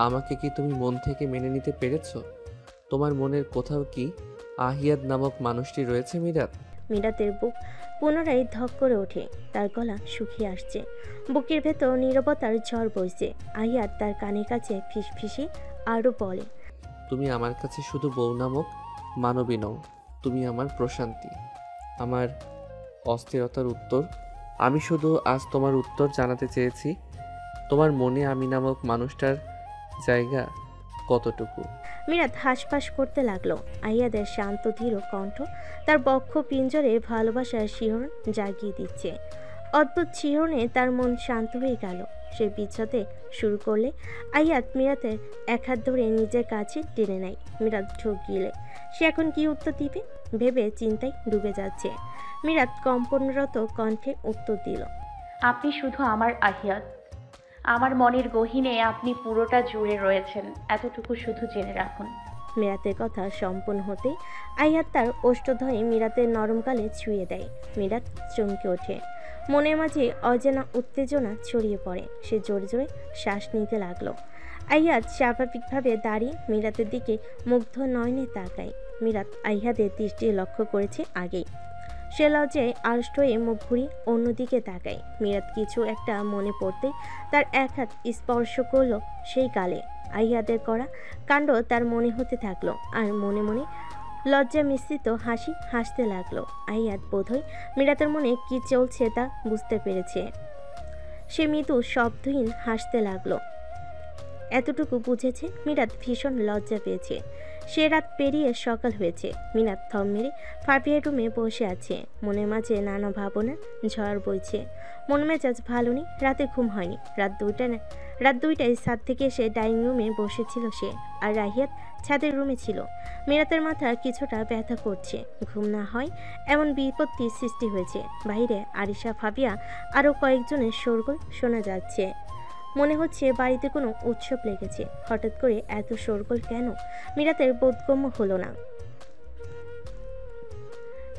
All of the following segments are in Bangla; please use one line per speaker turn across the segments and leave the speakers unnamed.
আমাকে কি তুমি মন থেকে মেনে নিতে পেরেছো? তোমার মনের কোথাও কি আহিয়াত নামক মানুষটি রয়েছে মিরাত?
মিরাতের বুক পুনরায় ধক করে ওঠে, তার গলা শুকিয়ে আসছে, বুকের ভেতর নীরবতার ঝড় বইছে। আহিয়াত তার কানের কাছে ফিসফিসে আরো বলে,
তুমি আমার কাছে শুধু বউ নামক মানবী নও, তুমি আমার প্রশান্তি, আমার অস্থিরতার উত্তর। আমি শুধু আজ তোমার উত্তর জানাতে চেয়েছি, তোমার মনে আমি নামক মানুষটার জায়গা কতটুকু?
মিরাত হাঁসফাঁস করতে লাগলো। আহিয়াদের শান্ত ধীর কণ্ঠ তার বক্ষ পিঞ্জরে ভালোবাসার শিহরণ জাগিয়ে দিচ্ছে। অদ্ভুত শিহরণে তার মন শান্ত হয়ে গেল। সে বিছাতে শুরু করলে আয়াত মিরাতের এক হাত ধরে নিজের কাছে টেনে নেয়। মিরাত ঢোক গিলে সে এখন কি উত্তর দিবে ভেবে চিন্তায় ডুবে যাচ্ছে। মিরাত কম্পনরত কণ্ঠে উত্তর দিল,
আপনি শুধু আমার আহিয়াত, আমার মনের গহীনে আপনি পুরোটা জুড়ে রয়েছেন, এতটুকু শুধু জেনে রাখুন।
মিরাতের কথা সম্পূর্ণ হতেই আয়াত তার ওষ্ঠধরে মিরাতের নরম গালে ছুঁয়ে দেয়। মিরাত চমকে ওঠে, মনের মাঝে অজানা উত্তেজনা ছড়িয়ে পড়ে। সে জোরে জোরে শ্বাস নিতে লাগলো। আয়াত স্বাভাবিকভাবে দাঁড়িয়ে মিরাতের দিকে মুগ্ধ নয়নে তাকায়। মিরাত আয়াতের দৃষ্টি লক্ষ্য করেছে আগেই। সে লজ্জায় আড়ষ্ট হয়ে মুখ ঘুরিয়ে অন্যদিকে তাকায়। মিরাত কিছু একটা মনে পড়তে তার এক হাত স্পর্শ করলো সেই গালে। আয়াতের করা কাণ্ড তার মনে হতে থাকলো, আর মনে মনে লজ্জা মিশ্রিত হাসি হাসতে লাগলো। আয়াত বোধহয় মিরাতের মনে কি চলছে তা বুঝতে পেরেছে। সে মৃদু শব্দহীন হাসতে লাগলো। এতটুকু বুঝেছে মিরাত ভীষণ লজ্জা পেয়েছে। সে রাত পেরিয়ে সকাল হয়েছে। মিরাত থম মেরে ফাবিয়ার রুমে বসে আছে। মনের মাঝে নানা ভাবনার ঝড় বইছে। মন মেজাজ ভালো নেই, রাতে ঘুম হয়নি। রাত দুইটায় ছাদ থেকে এসে ডাইনিং রুমে বসেছিল সে, আর রাহিয়াত ছাদের রুমে ছিল। মিরাতের মাথা কিছুটা ব্যথা করছে। ঘুম না হয় এমন বিপত্তি সৃষ্টি হয়েছে। বাইরে আরিশা, ফাবিয়া আরও কয়েকজনের শোরগোল শোনা যাচ্ছে। মনে হচ্ছে বাড়িতে কোনো উৎসব লেগেছে। হঠাৎ করে এত শোরগোল কেন? মিরাতের বোধগম্য হলো না।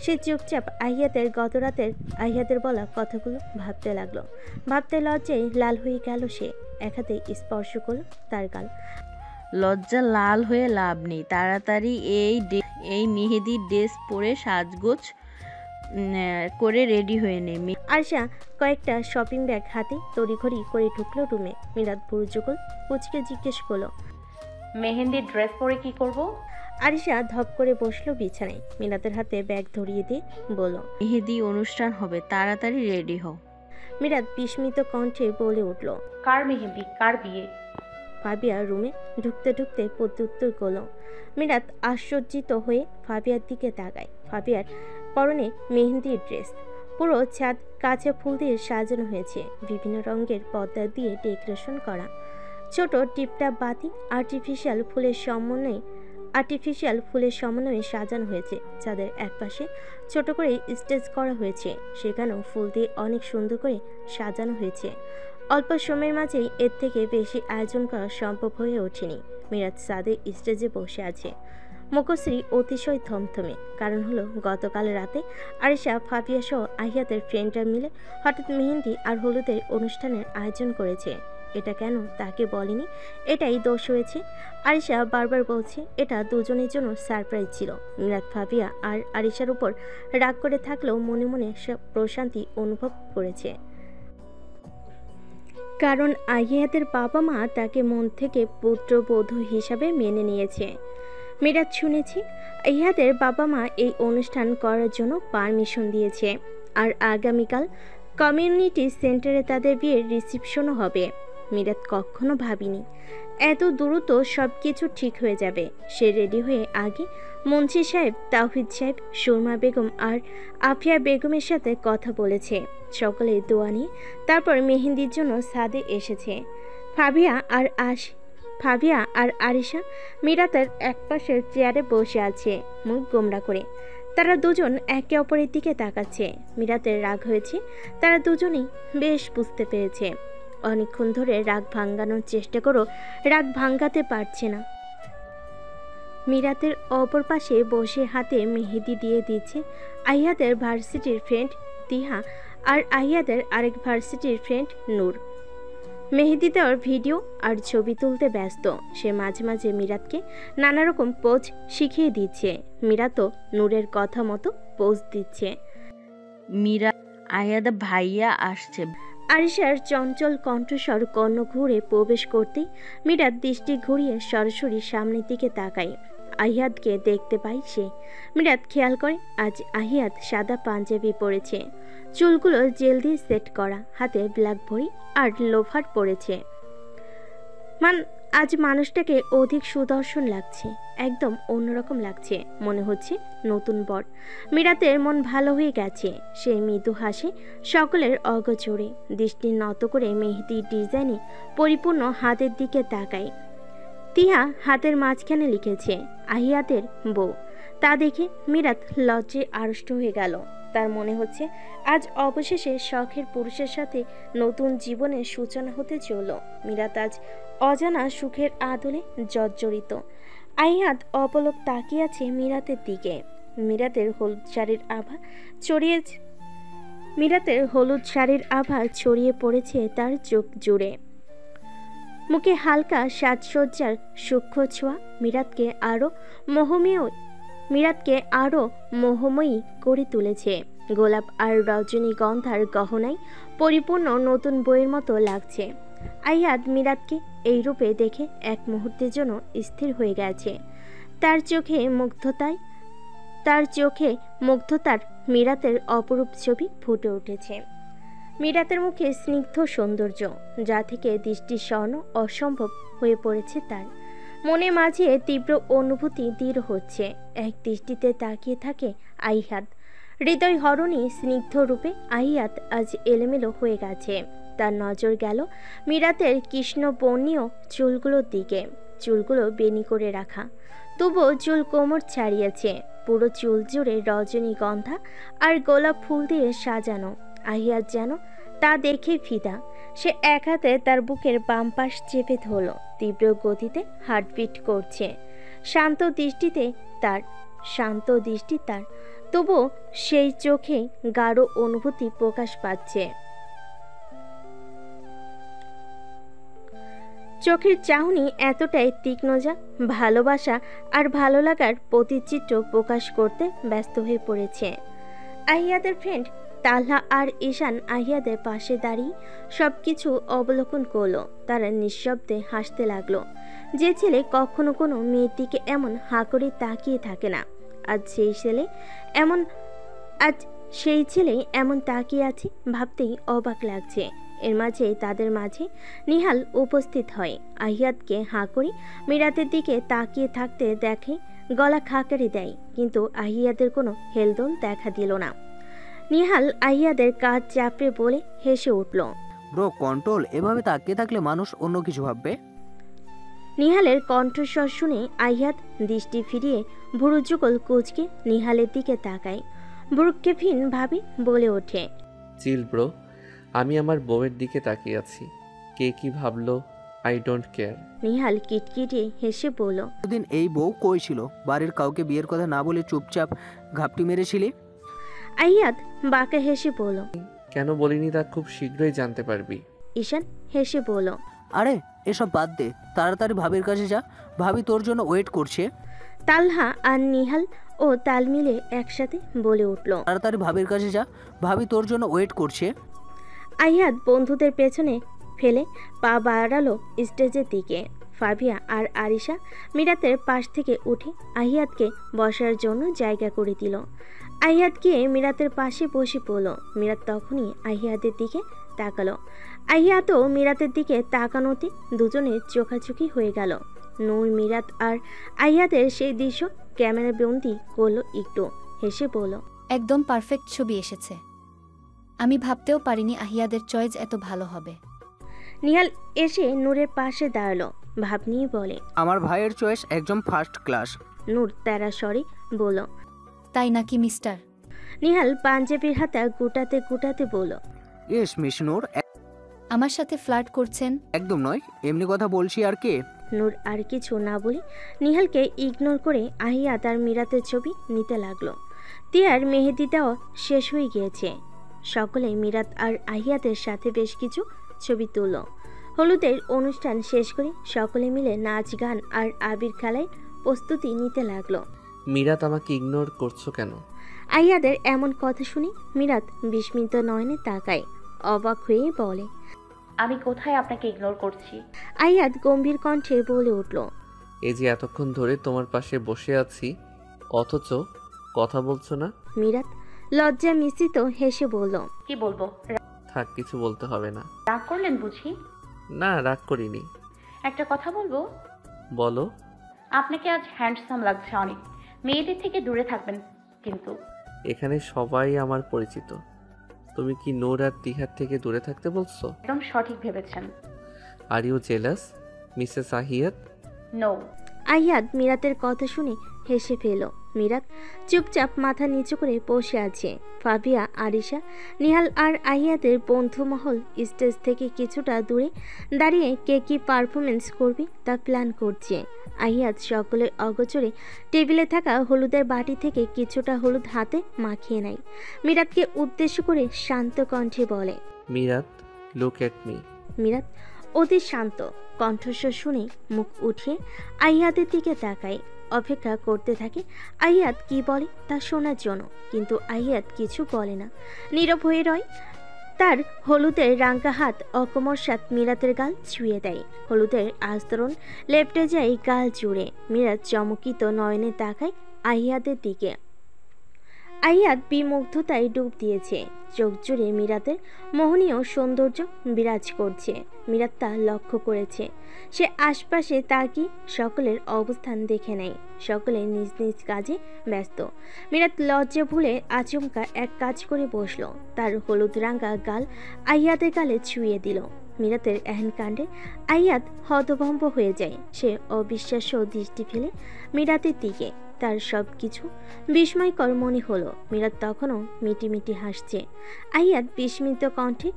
সে চুপচাপ আহিয়াতের বলা কথাগুলো ভাবতে লাগলো। ভাবতে লজ্জায় লাল হয়ে গেল সে। এক হাতে স্পর্শ করল তার গাল।
লজ্জা লাল হয়ে লাভ নেই, তাড়াতাড়ি এই মেহেদির ড্রেস পরে সাজগোজ করে রেডি হয়ে নে।
আয়শা কয়েকটা শপিং ব্যাগ হাতে তড়িঘড়ি করে ঢুকলো রুমে। মিরাত বুড়ো কুচকে জিজ্ঞেস করলো,
মেহেন্দির ড্রেস পরে কি করব?
আরিশা ধপ করে বসলো বিছানায়। মিরাতের হাতে ব্যাগ ধরিয়ে দিয়ে বলল,
মেহেদি অনুষ্ঠান হবে, তাড়াতাড়ি রেডি হও।
মিরাত বিস্মিত কণ্ঠে বলে উঠল,
কার মেহেন্দি, কার বিয়ে?
ফাবিয়া রুমে ঢুকতে ঢুকতে প্রত্যুত্তর করল। মিরাত আশ্চর্যিত হয়ে ফাবিয়ার দিকে তাকায়। ফাবিয়ার পরনে মেহেন্দির ড্রেস, পুরো ছাদ কাছে ফুল দিয়ে সাজানো হয়েছে। বিভিন্ন রঙের পর্দা দিয়ে ডেকোরেশন করা। ছোট টিপটাপ বাতি আর্টিফিশিয়াল ফুলের সমন্বয়ে সাজানো হয়েছে। ছাদের একপাশে ছোট করে স্টেজ করা হয়েছে, সেখানেও ফুল দিয়ে অনেক সুন্দর করে সাজানো হয়েছে। অল্প সময়ের মাঝেই এর থেকে বেশি আয়োজন করা সম্ভব হয়ে ওঠেনি। মিরাত ছাদে স্টেজে বসে আছে। মুখশ্রী অতিশয় থমথমে। কারণ হলো গতকাল রাতে আরিশা, ফাবিয়া সহ আহিয়াতের ফ্রেন্ডরা মিলে হঠাৎ মেহেন্দি আর হলুদের অনুষ্ঠানের আয়োজন করেছে। এটা কেন তাকে বলেনি, এটাই দোষ হয়েছে। আরিশা বারবার বলছে এটা দুজনের জন্য সারপ্রাইজ ছিল। মিরাত ফাবিয়া আর আরিশার উপর রাগ করে থাকলেও মনে মনে প্রশান্তি অনুভব করেছে, কারণ আহিয়াতের বাবা মা তাকে মন থেকে পুত্রবধূ হিসাবে মেনে নিয়েছে। মিরাত শুনেছি আহিয়াতের বাবা মা এই অনুষ্ঠান করার জন্য পারমিশন দিয়েছে, আর আগামীকাল কমিউনিটি সেন্টারে তাদের বিয়ের রিসেপশনও হবে। মিরাত কখনো ভাবিনি এত দ্রুত সব কিছু ঠিক হয়ে যাবে। সে রেডি হয়ে আগে মুন্সি সাহেব, তাওহিদ সাহেব, সুরমা বেগম আর আফিয়া বেগমের সাথে কথা বলেছে। সকলে দোয়া নিয়ে তারপর মেহেন্দির জন্য ছাদে এসেছে। ফাবিয়া আর আরিশা মিরাতের একপাশের চেয়ারে বসে আছে, মুখ গোমরা করে। তারা দুজন একে অপরের দিকে তাকাচ্ছে। মিরাতের রাগ হয়েছে, তারা দুজনেই বেশ বুঝতে পেরেছে। অনেকক্ষণ ধরে রাগ ভাঙানোর চেষ্টা করো, রাগ ভাঙাতে পারছে না। মিরাতের অপর পাশে বসে হাতে মেহেদি দিয়ে দিচ্ছে আহিয়াতের ভার্সিটির ফ্রেন্ড তিহা আর আহিয়াতের আরেক ভার্সিটির ফ্রেন্ড নূর। মেহেদি দেওয়ার ভিডিও আর ছবি তুলতে ব্যস্ত। সে মাঝে মাঝে মিরাতকে নানা রকম পোজ শিখিয়ে দিচ্ছে। মিরাতও নূরের কথা মতো পোজ দিচ্ছে।
মীরা, আহিয়াদের ভাইয়া আসছে।
আরিশার চঞ্চল কণ্ঠস্বর কর্ণ ঘুরে প্রবেশ করতেই মিরাত দৃষ্টি ঘুরিয়ে সরাসরি সামনের দিকে তাকায়। আহিয়াতকে দেখতে পাই সে। মিরাত খেয়াল করে আজ আহিয়াত সাদা পাঞ্জাবি পরেছে, চুলগুলো জেল দিয়ে সেট করা, হাতে ব্ল্যাক ঘড়ি আর লোফার পরেছে। আজ মানুষটাকে অধিক সুদর্শন লাগছে, একদম অন্যরকম লাগছে, মনে হচ্ছে নতুন বর। মিরাতের মন ভালো হয়ে গেছে। সে মৃদু হাসে সকলের অগোচরে, দৃষ্টি নত করে মেহেদির ডিজাইনে পরিপূর্ণ হাতের দিকে তাকায়। তিহা হাতের মাঝখানে লিখেছে আহিয়াতের বউ। তা দেখে মিরাত লজ্জায় আড়ষ্ট হয়ে গেল। তার মনে হচ্ছে আজ অবশেষে শখের পুরুষের সাথে নতুন জীবনের সূচনা হতে চলল। মিরাত আজ অজানা সুখের আদলে জর্জরিত। আহিয়াত অপলক তাকিয়ে আছে মিরাতের দিকে। মিরাতের হলুদ শাড়ির আভা ছড়িয়ে পড়েছে তার চোখ জুড়ে। মুখে হালকা সাজসজ্জার সূক্ষ্ম ছোঁয়া মিরাতকে আরো মোহময়ী করে তুলেছে। গোলাপ আর রজনীগন্ধার গহনায় পরিপূর্ণ নতুন বইয়ের মতো লাগছে। আহিয়াত মিরাতকে এই রূপে দেখে এক মুহূর্তের জন্য স্থির হয়ে গেছে। তার চোখে মুগ্ধতার মিরাতের অপরূপ ছবি ফুটে উঠেছে। মিরাতের মুখে স্নিগ্ধ সৌন্দর্য, যা থেকে দৃষ্টি স্বর্ণ অসম্ভব হয়ে পড়েছে তার। মনে মাঝে তীব্র অনুভূতি দৃঢ় হচ্ছে। এক দৃষ্টিতে তাকিয়ে থাকে আহিয়াত। হৃদয় হরণী স্নিগ্ধ রূপে আহিয়াত আজ এলোমেলো হয়ে গেছে। তার নজর গেল মিরাতের কৃষ্ণবর্ণীয় চুলগুলোর দিকে। চুলগুলো বেনি করে রাখা, তবুও চুল কোমর ছাড়িয়েছে। পুরো চুল জুড়ে রজনীগন্ধা আর গোলাপ ফুল দিয়ে সাজানো। আহিয়াত যেন তা দেখে ফিদা। সে এক হাতে তার বুকের বাম পাশ চেপে ধরল। তীব্র গতিতে হার্টবিট করছে। শান্ত দৃষ্টি তার, তবুও সেই চোখে গাঢ় অনুভূতি প্রকাশ পাচ্ছে। চোখের চাহনি এতটাই তীক্ষ্ণ যা ভালোবাসা আর ভালো লাগার প্রতিচিত্র প্রকাশ করতে ব্যস্ত হয়ে পড়েছে। আহিয়াদের ফ্রেন্ড তালহা আর ঈশান আহিয়াদের পাশে দাঁড়িয়ে সবকিছু অবলোকন করলো। তারা নিঃশব্দে হাসতে লাগলো। যে ছেলে কখনো কোনো মেয়ের দিকে এমন হাঁ করে তাকিয়ে থাকে না, আজ সেই ছেলে এমন তাকিয়ে আছে ভাবতেই অবাক লাগছে। এর মাঝে তাদের মাঝে নিহাল উপস্থিত হয়। আহিয়াতকে হাঁ করে মিরাতের দিকে তাকিয়ে থাকতে দেখে গলা খাকারি দেয়, কিন্তু আহিয়াদের কোনো হেলদোল দেখা দিল না। নিহাল আহিয়াদের কাজ চাপড়ে বলে হেসে উঠল,
ব্রো কন্ট্রোল, এভাবে তাকিয়ে থাকলে মানুষ অন্য কিছু ভাববে।
নিহালের কণ্ঠস্বর শুনে আহিয়াত দৃষ্টি ফিরিয়ে ভুরু যুগল কুচকে নিহালের দিকে তাকায়। ভ্রুক্ষেপহীন ভাবে বলে ওঠে,
চিল ব্রো, আমি আমার বউয়ের দিকে তাকিয়ে আছি। কে কি ভাবলো আই ডোন্ট কেয়ার।
নিহাল কিটকিটে হেসে বলল,
দুদিন এই বউ কই ছিল? বাড়ির কাউকে বিয়ের কথা না বলে চুপচাপ ঘাপটি মেরেছিলি।
আহিয়াত বাঁকা হেসে বলল,
কেন বলিনি তা খুব শীঘ্রই জানতে পারবি।
ঈশান হেসে বলল,
আরে এসব বাদ দে, তাড়াতাড়ি ভাবির কাছে যা, ভাবি তোর জন্য ওয়েট করছে।
তালহা আর নিহাল ও তাল মিলে একসাথে বলে উঠল,
তাড়াতাড়ি ভাবির কাছে যা, ভাবি তোর জন্য ওয়েট করছে।
আহিয়াত বন্ধুদের পেছনে ফেলে পা বাড়ালো স্টেজের দিকে। ফাবিয়া আর আরিশা মিরাতের পাশ থেকে উঠে আহিয়াতকে বসার জন্য জায়গা করে দিল। আহিয়াত গিয়ে মিরাতের পাশে বসে পড়ল। মিরাত তখনই আহিয়াতের দিকে তাকালো। আহিয়াতও মিরাতের দিকে তাকানোতে দুজনের চোখাচোখি হয়ে গেল। নূর মিরাত আর আহিয়াতের সেই দৃশ্য ক্যামেরা বন্দি করলো একটু, হেসে বলল,
একদম পারফেক্ট ছবি এসেছে। আমি ভাবতেও পারিনি আহিয়াদের চয়েস এত ভালো হবে।
নিহাল এসে নূরের পাশে দাঁড়ালো, ভাব নিয়ে বলে,
আমার ভাইয়ের চয়েস একদম ফার্স্ট ক্লাস।
নূর তেরা স্বরে বলল,
তাই নাকি মিস্টার?
নিহাল পাঞ্জাবির হাতা গুটাতে গুটাতে বলল,
ইয়েস মিস নূর।
আমার সাথে ফ্লার্ট করছেন?
একদম নয়, এমনি কথা বলছি। আর কে?
নূর আর কিছু না বলে নিহালকে ইগনোর করে আহিয়াত আর মিরাতের ছবি নিতে লাগলো। তিয়ার মেহেদি দেওয়া শেষ হয়ে গিয়েছে। সকলে মিরাত আর আহিয়াতের সাথে বেশ কিছু ছবি তুলল। হলুদের অনুষ্ঠান শেষ করে সকলে মিলে নাচ গান আর আবির খেলায় প্রস্তুতি নিতে লাগলো।
মিরাত আমাকে ইগনোর করছো কেন?
আইয়াদের এমন কথা শুনে মিরাত বিস্মিত নয়নে তাকায়, অবাক হয়ে বলে।
আমি কোথায় আপনাকে ইগনোর করছি?
আইয়াদ গম্ভীর কণ্ঠে বলে উঠল।
এই যে এতক্ষণ ধরে তোমার পাশে বসে আছি, অথচ কথা বলছো না।
মিরাত লজ্জা মিশ্রিত হেসে বলল।
কি বলবো?
থাক, কিছু বলতে হবে না।
রাগ করলেন বুঝি?
না, রাগ করিনি।
একটা কথা বলবো?
বলো।
আপনাকে আজ হ্যান্ডসাম লাগছে অনেক। মেয়েদের থেকে দূরে থাকবেন কিন্তু।
এখানে সবাই আমার পরিচিত। তুমি কি নূর আর তিহার থেকে দূরে থাকতে বলছো?
একদম সঠিক ভেবেছেন।
Are you jealous Mrs Ahiyat?
No.
Aiyad মিরাতের কথা শুনে হেসে ফেল। মিরাত চুপচাপ মাথা নিচু করে বসে আছে। ফাবিয়া, আরিশা, নিহাল আর আইয়াদের বন্ধু মহল স্টেজ থেকে কিছুটা দূরে দাঁড়িয়ে কে কি পারফরমেন্স করবে তা প্ল্যান করছে। আইয়াদ সকলের অগোচরে টেবিলে থাকা হলুদের বাটি থেকে কিছুটা হলুদ হাতে মাখিয়ে নেয়। মিরাতকে উদ্দেশ্য করে শান্ত কণ্ঠে বলে।
মিরাত, লুক এট মি।
মিরাত অতি শান্ত কণ্ঠস্বর শুনে মুখ উঠিয়ে আইয়াদের দিকে তাকায়, অপেক্ষা করতে থাকে আইয়াদ কি বলে তা শোনার জন্য। কিন্তু আইয়াদ কিছু বলে না, নীরব হয়ে রয়। তার হলুদের রাঙ্গা হাত অকমরসাৎ মিরাতের গাল ছুঁয়ে দেয়। হলুদের আস্তরণ লেপটে যায় গাল জুড়ে। মিরাত চমকিত নয়নে তাকায় আইয়াদের দিকে। আইয়াদ বিমুগ্ধতায় ডুব দিয়েছে। চোখ জুড়ে মিরাতের মোহনীয় সৌন্দর্য বিরাজ করছে। মিরাত তা লক্ষ্য করেছে। সে আশপাশে তাকিয়ে সকলের অবস্থান দেখে নেয়। সকলে নিজ নিজ কাজে ব্যস্ত। মিরাত লজ্জা ভুলে আচমকা এক কাজ করে বসলো। তার হলুদ রাঙ্গা গাল আইয়াদের গালে ছুঁয়ে দিল। মিরাতের এহেন কাণ্ডে আইয়াদ হতভম্ব হয়ে যায়। সে অবিশ্বাস্য দৃষ্টি ফেলে মিরাতের দিকে। তার সব কিছু বিস্ময়কর মনে হলো। মিরাত তখনও মিটিমিটি হাসছে। আইয়াদ বিস্মিত কণ্ঠে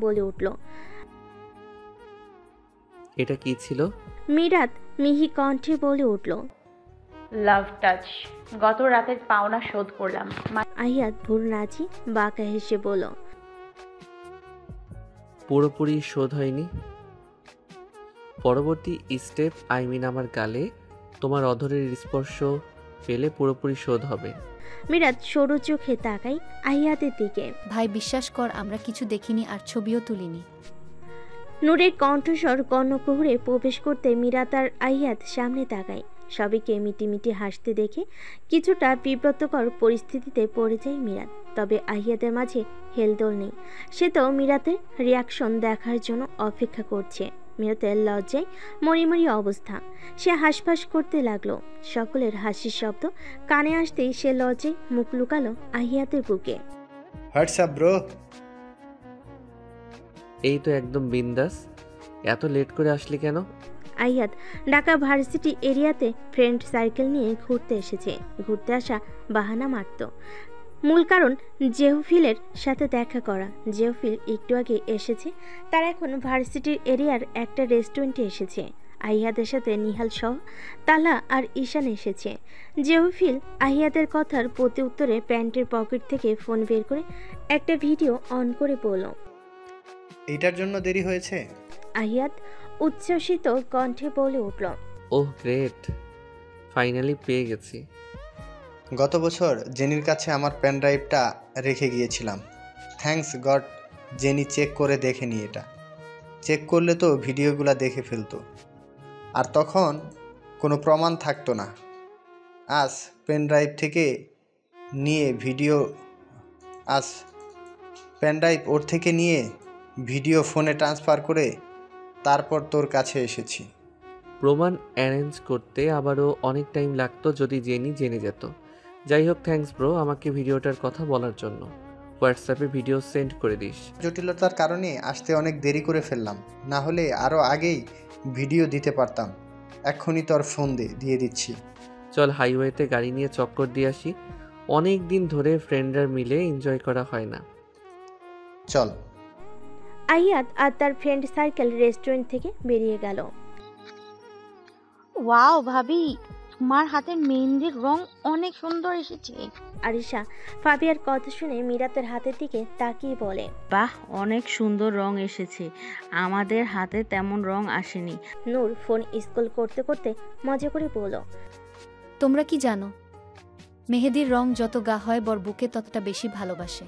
বলে উঠল।
এটা কি ছিল?
মিরাত মিহি কণ্ঠে বলে উঠল।
লাভ টাচ। গত রাতের পাওনা শোধ করলাম।
আইয়াদ ভুর নাচি বাঁকা হেসে বলল।
পুরোপুরি শোধ হয়নি। পরবর্তী স্টেপ, আমার গালে তোমার অধরের স্পর্শ পেলে পুরোপুরি শোধ হবে।
মিরাত সরু চোখে তাকাই আইয়াদের দিকে।
ভাই বিশ্বাস কর, আমরা কিছু দেখিনি আর ছবিও তুলিনি।
নূরের কণ্ঠস্বর কর্ণকুহরে প্রবেশ করতে মিরাত আর আইয়াদ সামনে তাকায়। সবাইকে মিটিমিটি হাসতে দেখে কিছুটা বিব্রতকর পরিস্থিতিতে পড়ে যায় মিরাত। তবে আইয়াদের মাঝে হেলদোল নেই। সে তো মিরাতের রিয়াকশন দেখার জন্য অপেক্ষা করছে। মিরাতের লজ্জায় মরিমরি অবস্থা। সে হাঁসফাঁস করতে লাগলো। সকলের হাসির শব্দ কানে আসতেই সে লজ্জায় মুখ লুকালো আহিয়াতের বুকে।
WhatsApp bro?
এই তো একদম বিন্দাস। এত লেট করে আসলি কেন?
আইয়াদ ঢাকা ভার্সিটি এরিয়াতে ফ্রেন্ড সার্কেল নিয়ে ঘুরতে এসেছে। ঘুরতে আসা বাহানা মারত। মূল কারণ জেহফিলের সাথে দেখা করা। জেহফিল একটু আগে এসেছে। তার এখন ভার্সিটির এরিয়ার একটা রেস্টুরেন্টে এসেছে। আহিয়াদের সাথে নিহাল সহ তালা আর ঈশান এসেছে। জেহফিল আহিয়াদের কথার প্রতি উত্তরে প্যান্টের পকেট থেকে ফোন বের করে একটা ভিডিও অন করে বলল।
এইটার জন্য দেরি হয়েছে?
আহিয়াদ উচ্ছ্বসিত কণ্ঠে বলে উঠল।
ওহ গ্রেট, ফাইনালি পেয়ে গেছি।
গত বছর জেনির কাছে আমার পেন ড্রাইভটা রেখে গিয়েছিলাম। থ্যাঙ্কস গড, জেনি চেক করে দেখেনি। এটা চেক করলে তো ভিডিওগুলো দেখে ফেলতো, আর তখন কোনো প্রমাণ থাকতো না। আজ পেন ড্রাইভ থেকে নিয়ে ওর থেকে নিয়ে ভিডিও ফোনে ট্রান্সফার করে তারপর তোর কাছে এসেছি।
প্রমাণ অ্যারেঞ্জ করতে আবারও অনেক টাইম লাগতো যদি জেনে যেত। যাই হোক, থ্যাঙ্কস ব্রো আমাকে ভিডিওটার কথা বলার জন্য। হোয়াটসঅ্যাপে ভিডিও সেন্ড করে দিস।
জটিলতার কারণে আসতে অনেক দেরি করে ফেললাম, না হলে আরও আগেই ভিডিও দিতে পারতাম। এক্ষুনি তোর ফোন দিয়ে দিচ্ছি।
চল হাইওয়েতে গাড়ি নিয়ে চক্কর দিয়ে আসি। অনেক দিন ধরে ফ্রেন্ডরা মিলে এনজয় করা হয় না।
চল।
আইয়াদ আর তার ফ্রেন্ড সার্কেল রেস্টুরেন্ট থেকে বেরিয়ে গেল।
ওয়াও ভাবি, তোমার হাতের মেহেন্দির রং অনেক সুন্দর এসেছে।
আরিশা ফাবিয়ার কথা শুনে মিরাতের হাতের দিকে তাকিয়ে বলে,
বাহ, অনেক সুন্দর রং এসেছে, আমাদের হাতে তেমন রং আসেনি।
নূর ফোন স্ক্রল করতে করতে মজা করে বলল,
তোমরা কি জানো, মেহেদির রং যত গা হয় বর বুকে ততটা বেশি ভালোবাসে।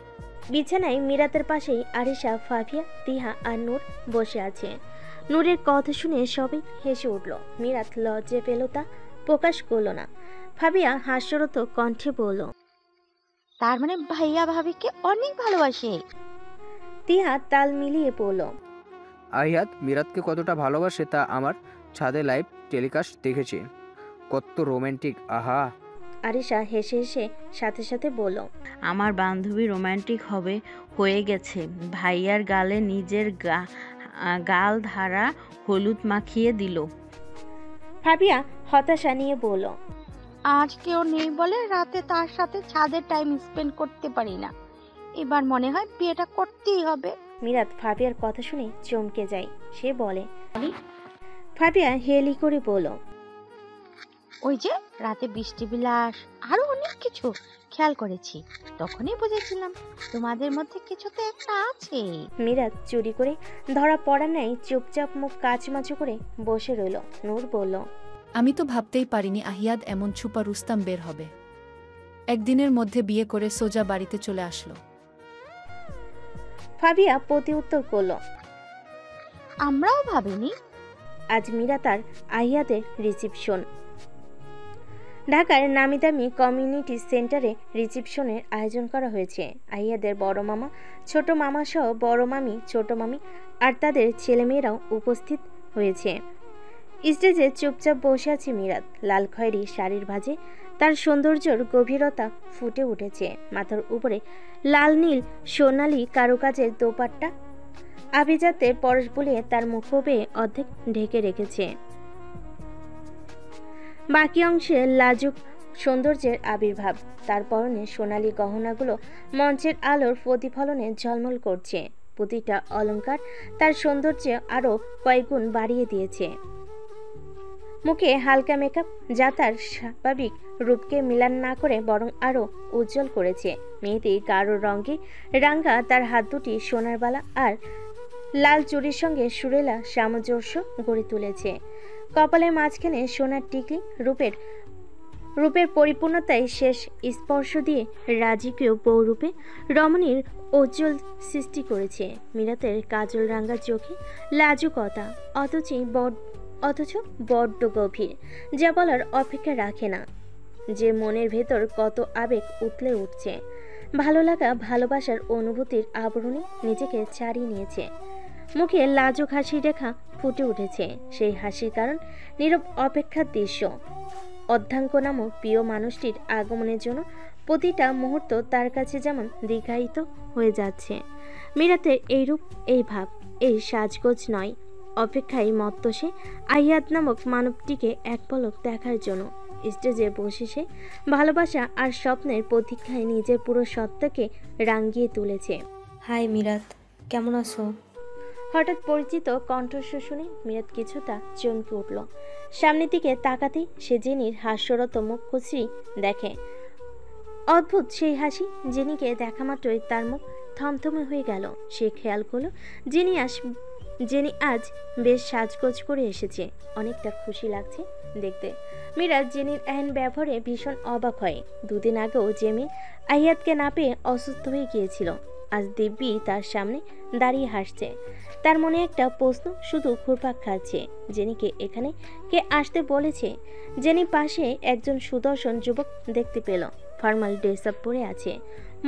বিছানায় মিরাতের পাশেই আরিশা, ফাবিয়া, তিহা আর নূর বসে আছে। নূরের কথা শুনে সবাই হেসে উঠল। মিরাত লজ্জে পেল, তা প্রকাশ করল না। ফাবিয়া হাস্যরত কণ্ঠে বলল,
তার মানে ভাইয়া ভাবিকে অনেক ভালোবাসে।
তিহা তাল মিলিয়ে বলল,
আরিয়াত মিরাতকে কতটা ভালোবাসে তা আমার ছাদে লাইভ টেলিকাস্ট দেখেছি, কত রোমান্টিক, আহা।
আরিশা হেসে হেসে সাথে সাথে বলল,
আমার বান্ধবী রোমান্টিক হয়ে গেছে, ভাইয়ার গালে নিজের গাল ধারা হলুদ মাখিয়ে দিল।
ফাবিয়া হতাশা নিয়ে বলল,
আজ কেউ নেই বলে রাতে তার সাথে ছাদের টাইম স্পেন্ড করতে পারি না, এবার মনে হয় বিয়েটা করতেই হবে।
মিরাত ফাবিয়ার কথা শুনে চমকে যায়। সে বলে,
আমি
ফাবিয়া হেলি করে বলল,
ওই যে রাতে বৃষ্টি বিলাস আরো অনেক কিছু খেয়াল করেছি, তখনই বুঝেছিলাম তোমাদের মধ্যে কিছু তো একটা আছে।
মিরাত চুরি করে ধরা পড়া নেয় চুপচাপ মুখ কাচমাচু করে বসে রইল। নূর বলল,
আমি তো ভাবতেই পারিনি আহিয়াদ এমন ছুপা রুস্তাম বের হবে। একদিনের মধ্যে বিয়ে করে সোজা বাড়িতে চলে আসলো।
ফাবিয়া প্রতি উত্তর করল,
আমরাও ভাবিনি।
আজ মিরাত আর আহিয়াদের রিসিপশন। ঢাকার নামি দামি কমিউনিটি সেন্টারে রিসিপশনের আয়োজন করা হয়েছে। আহিয়াদের বড় মামা, ছোট মামা সহ বড় মামি, ছোট মামি আর তাদের ছেলেমেয়েরাও উপস্থিত হয়েছে। স্টেজে চুপচাপ বসে আছে মিরাত। লাল খয়েরি শাড়ির ভাঁজে তার সৌন্দর্যের গভীরতা ফুটে উঠেছে। মাথার উপরে লাল নীল সোনালি কারুকাজের দোপাট্টা আভিজাত্যের পরশ বুলিয়ে তার মুখ বেয়ে অর্ধেক ঢেকে রেখেছে। বাকি অংশে লাজুক সৌন্দর্যের আবির্ভাব। তার পরনে সোনালি গহনাগুলো মঞ্চের আলোর প্রতিফলনে ঝলমল করছে। প্রতিটা অলংকার তার সৌন্দর্য আরও কয়েকগুণ বাড়িয়ে দিয়েছে। মুখে হালকা মেকআপ যা তার স্বাভাবিক রূপকে মিলান না করে বরং আরও উজ্জ্বল করেছে। মেহেদি গাঢ় রঙে রাঙ্গা তার হাত দুটি সোনার বালা আর লাল চুড়ির সঙ্গে সুরেলা সামঞ্জস্য গড়ে তুলেছে। কপালের মাঝখানে সোনার টিকলি রূপের পরিপূর্ণতায় শেষ স্পর্শ দিয়ে রাজকীয় বৌরূপে রমণীর উজ্জ্বল সৃষ্টি করেছে। মিরাতের কাজল রাঙ্গা চোখে লাজুকতা অথচ বড্ড গভীর, যা বলার অপেক্ষা রাখে না। যে মনের ভেতর কত আবেগ উতলে উঠছে। ভালো লাগা, ভালোবাসার অনুভূতির আবরণে নিজেকে ছাড়িয়ে নিয়েছে। মুখে লাজুক হাসির রেখা ফুটে উঠেছে। সেই হাসির কারণ নীরব অপেক্ষার দৃশ্য। অর্ধাঙ্গ নামক প্রিয় মানুষটির আগমনের জন্য প্রতিটা মুহূর্ত তার কাছে যেমন দীর্ঘায়িত হয়ে যাচ্ছে। মিরাতের এই রূপ, এই ভাব, এই সাজগোজ নয়, অপেক্ষায় মত্ত সে আহিয়াদ নামক মানবটিকে এক পলক দেখার জন্য। স্টেজে বসে সে ভালোবাসা আর স্বপ্নের প্রতীক্ষায় নিজের পুরো সত্তাকে রাঙিয়ে তুলেছে।
হাই মিরাত, কেমন আছো?
হঠাৎ পরিচিত কণ্ঠস্বর শুনে মিরাত কিছুটা চমকে উঠল। সামনের দিকে তাকাতেই সে জেনির হাস্যরত মুখ কুচি দেখে। অদ্ভুত সেই হাসি। জেনিকে দেখা মাত্রই তার মুখ থমথমে হয়ে গেল। সে খেয়াল করলো জেনি আজ বেশ সাজগোজ করে এসেছে। অনেকটা খুশি লাগছে দেখতে। মিরাত জেনির এহেন ব্যবহারে ভীষণ অবাক হয়। দুদিন আগেও জেমি আহিয়াতকে না পেয়ে অসুস্থ হয়ে গিয়েছিল। আজ দিব্যি তার সামনে দাঁড়িয়ে হাসছে। তার মনে একটা প্রশ্ন শুধু ঘুরপাক খাচ্ছে, জেনিকে এখানে কে আসতে বলেছে? জেনি পাশে একজন সুদর্শন যুবক দেখতে পেল। ফর্মাল ড্রেস আপ পরে আছে,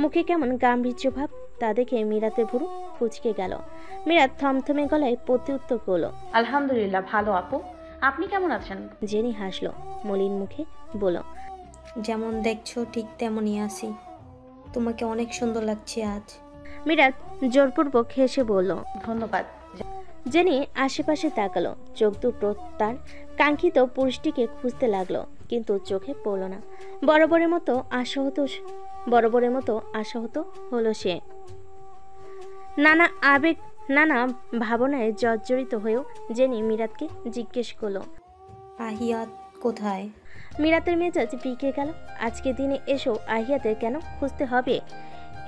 মুখে কেমন গাম্ভীর্য ভাব। তা দেখে মিরাতের ভুরু কুঁচকে গেল। মিরাত থমথমে গলায় প্রত্যুত্তর করল,
আলহামদুলিল্লাহ ভালো আপু, আপনি কেমন আছেন?
জেনি হাসলো, মলিন মুখে বলল,
যেমন দেখছো ঠিক তেমনই আছি, তোমাকে অনেক সুন্দর লাগছে আজ।
মিরাত জোরপূর্বক হেসে বলল,
ধন্যবাদ।
জেনি আশেপাশে তাকালো। চোখ দুটো তার কাঙ্ক্ষিত পুরুষটিকে খুঁজতে লাগলো, কিন্তু চোখে পড়ল না। বরাবরের মতো আশাহত হলো সে। নানা ভাবনায় জর্জরিত হয়েও জেনি মিরাতকে জিজ্ঞেস করলো,
আহিয়াত কোথায়?
মিরাতের মেজাজ বিগড়ে গেল। আজকে দিনে এসো আহিয়াদের কেন খুঁজতে হবে?